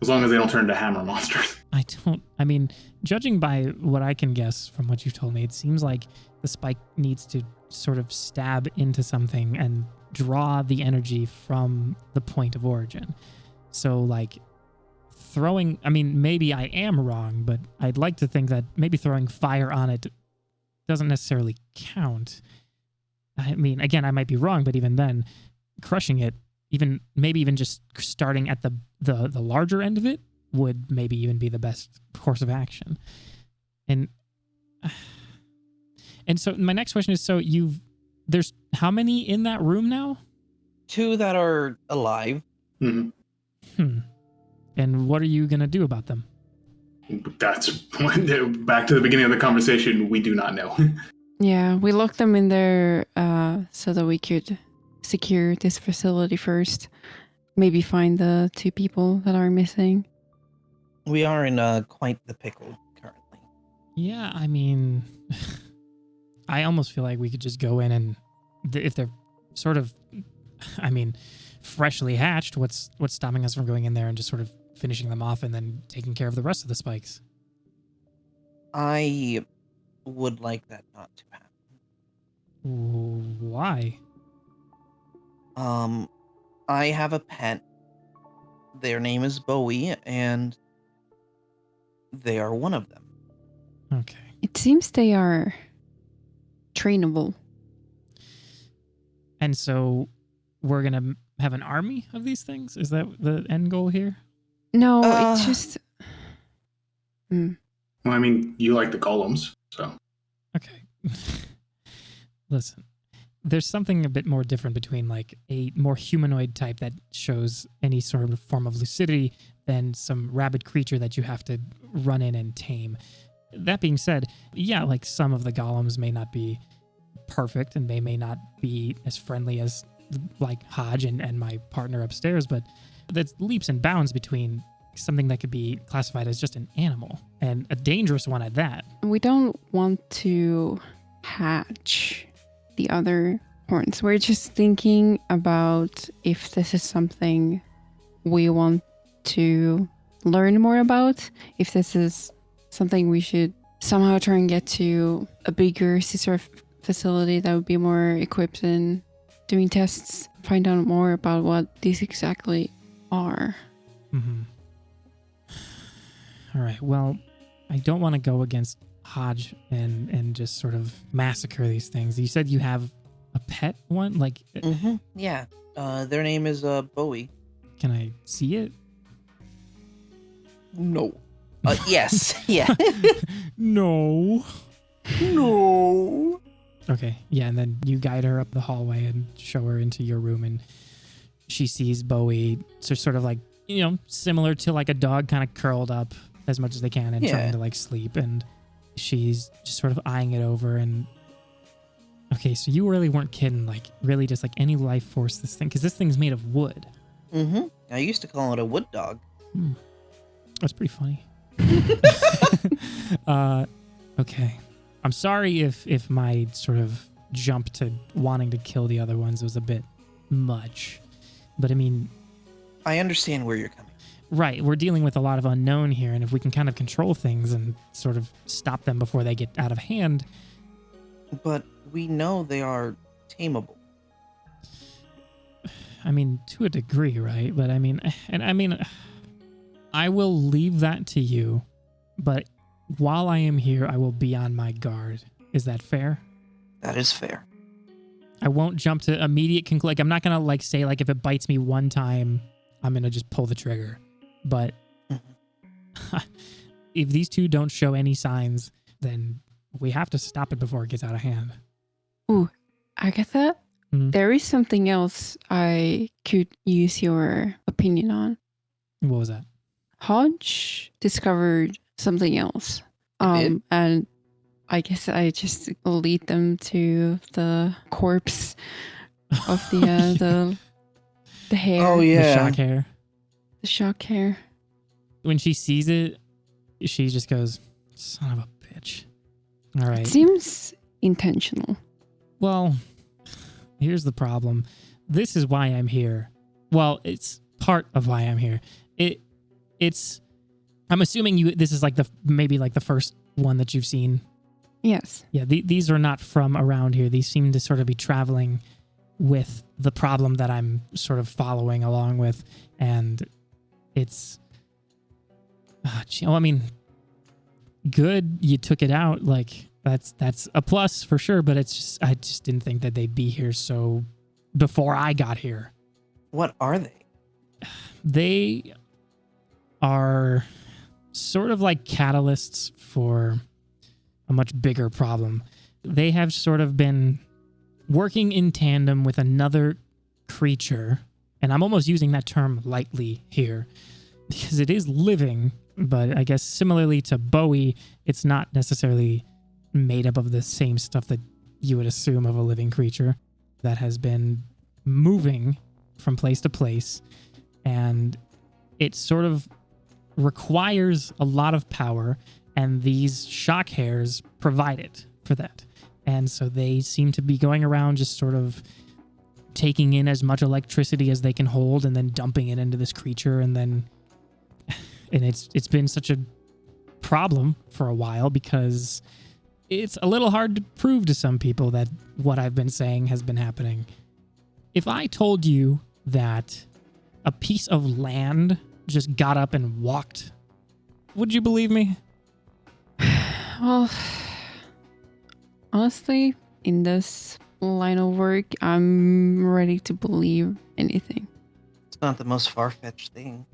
As long as they don't turn into hammer monsters. I mean, judging by what I can guess from what you've told me, it seems like the spike needs to sort of stab into something and draw the energy from the point of origin. So, like, throwing, I mean, maybe I am wrong, but I'd like to think that maybe throwing fire on it doesn't necessarily count. I mean, again, I might be wrong, but even then, crushing it, maybe even just starting at the larger end of it would maybe even be the best course of action. And so my next question is, so there's how many in that room now? 2 that are alive. Mm-hmm. And what are you going to do about them? That's back to the beginning of the conversation. We do not know. Yeah, we locked them in there so that we could secure this facility first. Maybe find the 2 people that are missing. We are in quite the pickle currently. Yeah, I mean, I almost feel like we could just go in and if they're sort of, I mean, freshly hatched, what's stopping us from going in there and just sort of finishing them off and then taking care of the rest of the spikes? I would like that not to happen. Why? I have a pet. Their name is Bowie, and they are one of them. Okay. It seems they are trainable. And so we're going to have an army of these things? Is that the end goal here? No, it's just... Well, I mean, you like the golems, so. Okay. Listen, there's something a bit more different between like a more humanoid type that shows any sort of form of lucidity than some rabid creature that you have to run in and tame. That being said, yeah, like some of the golems may not be perfect and they may not be as friendly as like Hodge and my partner upstairs, but that's leaps and bounds between something that could be classified as just an animal and a dangerous one at that. We don't want to hatch the other horns. We're just thinking about if this is something we want to learn more about, if this is something we should somehow try and get to a bigger CISRA facility that would be more equipped in doing tests, find out more about what these exactly are. Mm-hmm. All right. Well, I don't want to go against Hodge and just sort of massacre these things. You said you have a pet one? Like, Yeah. Their name is Bowie. Can I see it? No. Yes. Yeah. No. No. Okay. Yeah, and then you guide her up the hallway and show her into your room, and she sees Bowie, so sort of like, you know, similar to like a dog, kind of curled up as much as they can and trying to like sleep, and she's just sort of eyeing it over. And okay, so you really weren't kidding, like really just like any life force this thing, because this thing's made of wood. I used to call it a wood dog. That's pretty funny. Okay. I'm sorry if my sort of jump to wanting to kill the other ones was a bit much, but I mean, I understand where you're coming. Right, we're dealing with a lot of unknown here, and if we can kind of control things and sort of stop them before they get out of hand. But we know they are tameable. I mean, to a degree, right? But I mean, I will leave that to you, but while I am here, I will be on my guard. Is that fair? That is fair. I won't jump to immediate conclusion. Like, I'm not going to like say like if it bites me one time, I'm going to just pull the trigger. But if these two don't show any signs, then we have to stop it before it gets out of hand. Ooh, Agatha, there is something else I could use your opinion on. What was that? Hodge discovered something else. And I guess I just lead them to the corpse of the hair. Oh, yeah. The shock hair. The shock hair. When she sees it, she just goes, son of a bitch. All right. It seems intentional. Well, here's the problem. This is why I'm here. Well, it's part of why I'm here. It's I'm assuming this is like maybe the first one that you've seen. Yes. Yeah, these are not from around here. These seem to sort of be traveling with the problem that I'm sort of following along with, and it's I mean, good you took it out. Like that's a plus for sure, but I just didn't think that they'd be here so before I got here. What are they? They are sort of like catalysts for a much bigger problem. They have sort of been working in tandem with another creature, and I'm almost using that term lightly here because it is living, but I guess similarly to Bowie, it's not necessarily made up of the same stuff that you would assume of a living creature that has been moving from place to place, and it sort of requires a lot of power, and these shock hairs provide it for that. And so they seem to be going around just sort of taking in as much electricity as they can hold and then dumping it into this creature, and it's been such a problem for a while because it's a little hard to prove to some people that what I've been saying has been happening. If I told you that a piece of land just got up and walked, would you believe me? Well, honestly, in this line of work, I'm ready to believe anything. It's not the most far-fetched thing.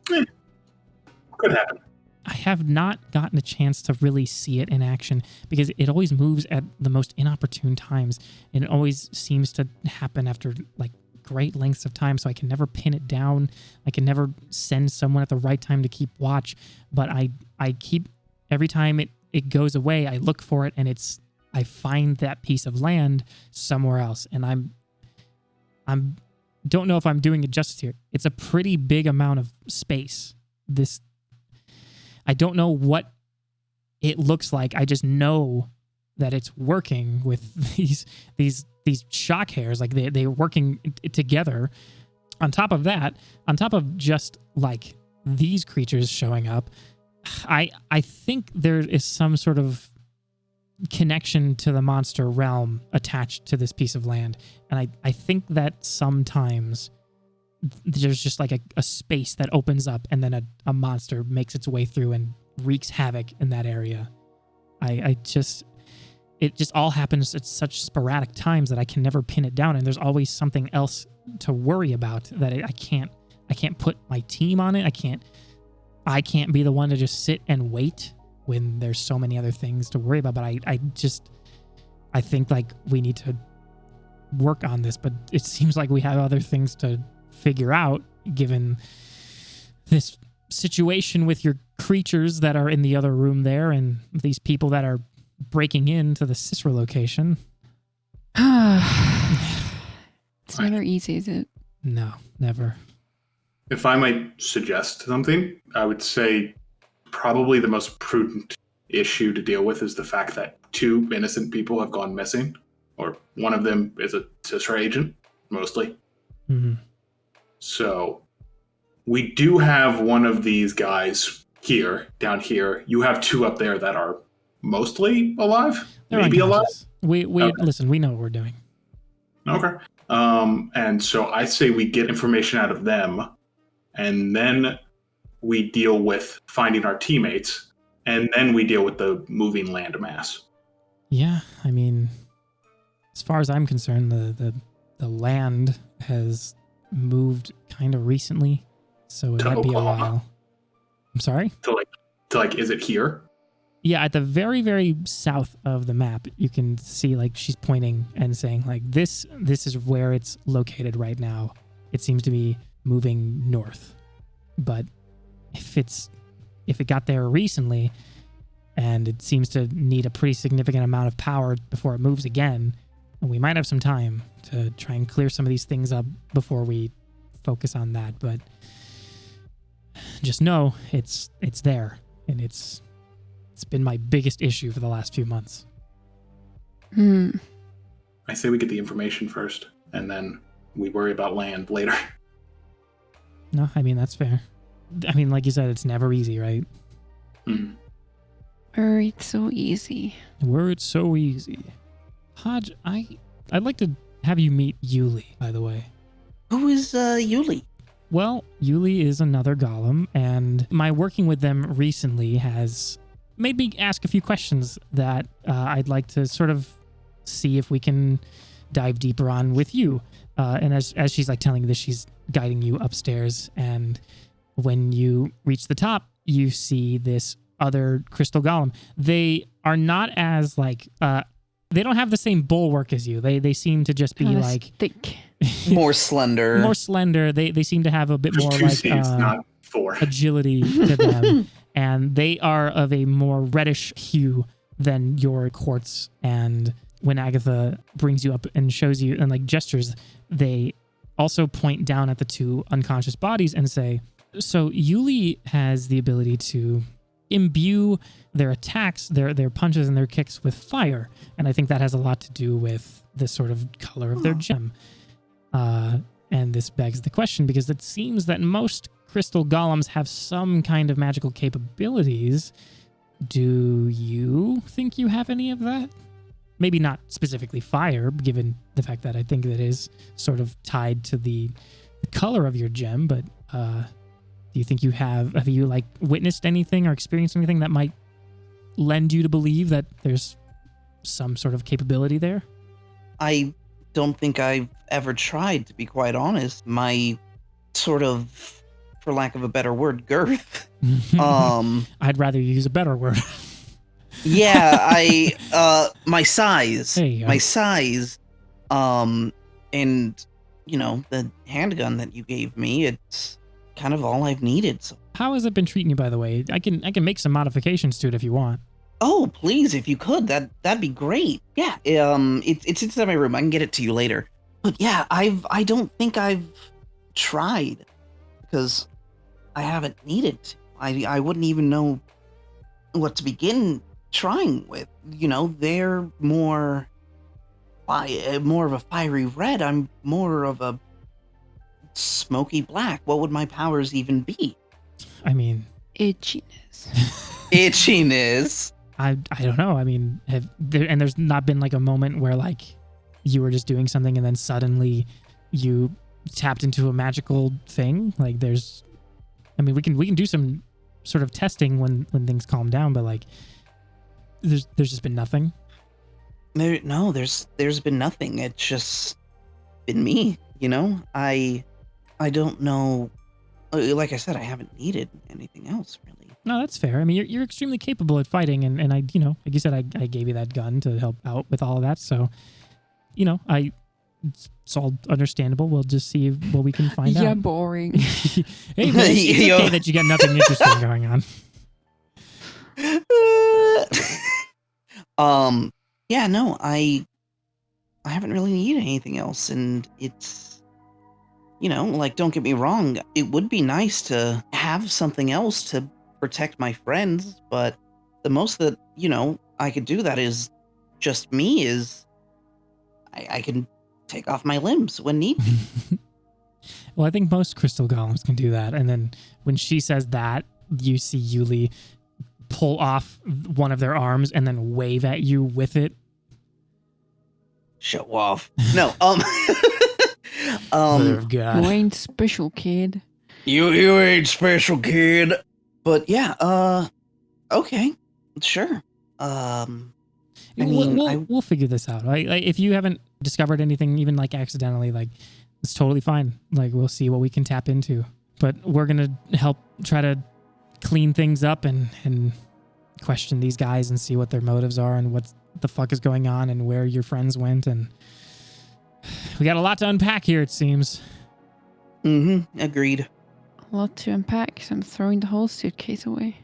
Could happen. I have not gotten a chance to really see it in action because it always moves at the most inopportune times, and it always seems to happen after like great lengths of time, so I can never pin it down. I can never send someone at the right time to keep watch, but I keep, every time it goes away, I look for it, and I find that piece of land somewhere else, and I'm don't know if I'm doing it justice here. It's a pretty big amount of space. I don't know what it looks like. I just know that it's working with these shock hairs. Like they're working together. On top of that, on top of just like these creatures showing up, I think there is some sort of connection to the monster realm attached to this piece of land. And I think that sometimes there's just like a space that opens up, and then a monster makes its way through and wreaks havoc in that area. It just all happens at such sporadic times that I can never pin it down, and there's always something else to worry about that I can't put my team on it. I can't be the one to just sit and wait when there's so many other things to worry about. But I think like we need to work on this, but it seems like we have other things to figure out given this situation with your creatures that are in the other room there and these people that are breaking into the CISRA location. It's never easy, is it? No, never. If I might suggest something, I would say probably the most prudent issue to deal with is the fact that 2 innocent people have gone missing, or one of them is a CISRA agent, mostly. Mm-hmm. So we do have one of these guys down here. You have 2 up there that are mostly alive, They're maybe alive. We Okay. Listen, we know what we're doing. Okay. And so I say we get information out of them, and then we deal with finding our teammates, and then we deal with the moving landmass. Yeah, I mean, as far as I'm concerned, the land has moved kind of recently, so it To might be a Oklahoma. while. I'm sorry? To like, is it here? Yeah, at the very, very south of the map, you can see like she's pointing and saying like this is where it's located right now. It seems to be moving north. But if it got there recently and it seems to need a pretty significant amount of power before it moves again, we might have some time to try and clear some of these things up before we focus on that. But just know it's there, and it's been my biggest issue for the last few months. I say we get the information first, and then we worry about land later. No, I mean, that's fair. I mean, like you said, it's never easy, right? Hmm. Or it's so easy. Words so easy. Hodge, I'd like to have you meet Yuli, by the way. Who is Yuli? Well, Yuli is another golem, and my working with them recently has made me ask a few questions that I'd like to sort of see if we can dive deeper on with you. And as she's like telling this, she's guiding you upstairs, and when you reach the top, you see this other crystal golem. They are not as like they don't have the same bulwark as you. They seem to just be Kinda like thick. More slender. more slender. They seem to have a bit There's more two like C's, not four. agility to them, and they are of a more reddish hue than your quartz. And when Agatha brings you up and shows you and like gestures, they also point down at the two unconscious bodies and say, so Yuli has the ability to imbue their attacks, their punches and their kicks with fire. And I think that has a lot to do with the sort of color of their gem. And this begs the question, because it seems that most crystal golems have some kind of magical capabilities. Do you think you have any of that? Maybe not specifically fire, given the fact that I think that is sort of tied to the color of your gem, but do you think you have you like witnessed anything or experienced anything that might lend you to believe that there's some sort of capability there? I don't think I've ever tried, to be quite honest. My sort of, for lack of a better word, girth. I'd rather you use a better word. Yeah, my size. There you go. My size. And, you know, the handgun that you gave me, it's kind of all I've needed. So. How has it been treating you, by the way? I can make some modifications to it if you want. Oh, please, if you could, that'd be great. Yeah, it's inside my room. I can get it to you later. But yeah, I don't think I've tried because I haven't needed to. I wouldn't even know what to begin trying with. You know, they're more of a fiery red. I'm more of a smoky black. What would my powers even be? I mean, Itchiness. Itchiness. I don't know. I mean, there's not been like a moment where like you were just doing something and then suddenly you tapped into a magical thing. Like I mean, we can do some sort of testing when things calm down, but like there's just been nothing. No, there's been nothing. It's just been me, you know? I don't know. Like I said, I haven't needed anything else, really. No, that's fair. I mean, you're extremely capable at fighting, and I, you know, like you said, I gave you that gun to help out with all of that. So, you know, it's all understandable. We'll just see what we can find out. Yeah, boring. Hey, man, it's okay that you got nothing interesting going on. Yeah, no, I haven't really needed anything else, and it's, you know, like, don't get me wrong, it would be nice to have something else to protect my friends, but the most that, you know, I could do that is just me is I can take off my limbs when need be. Well, I think most crystal golems can do that. And then when she says that, you see Yuli pull off one of their arms and then wave at you with it. Show off. No, Mother of God. You ain't special, kid. You ain't special, kid. But yeah, okay, sure. I mean, We'll figure this out. Like, if you haven't discovered anything, even like accidentally, like it's totally fine. Like we'll see what we can tap into. But we're gonna help try to clean things up and question these guys and see what their motives are and what the fuck is going on and where your friends went. And we got a lot to unpack here, it seems. Agreed. A lot to unpack, so I'm throwing the whole suitcase away.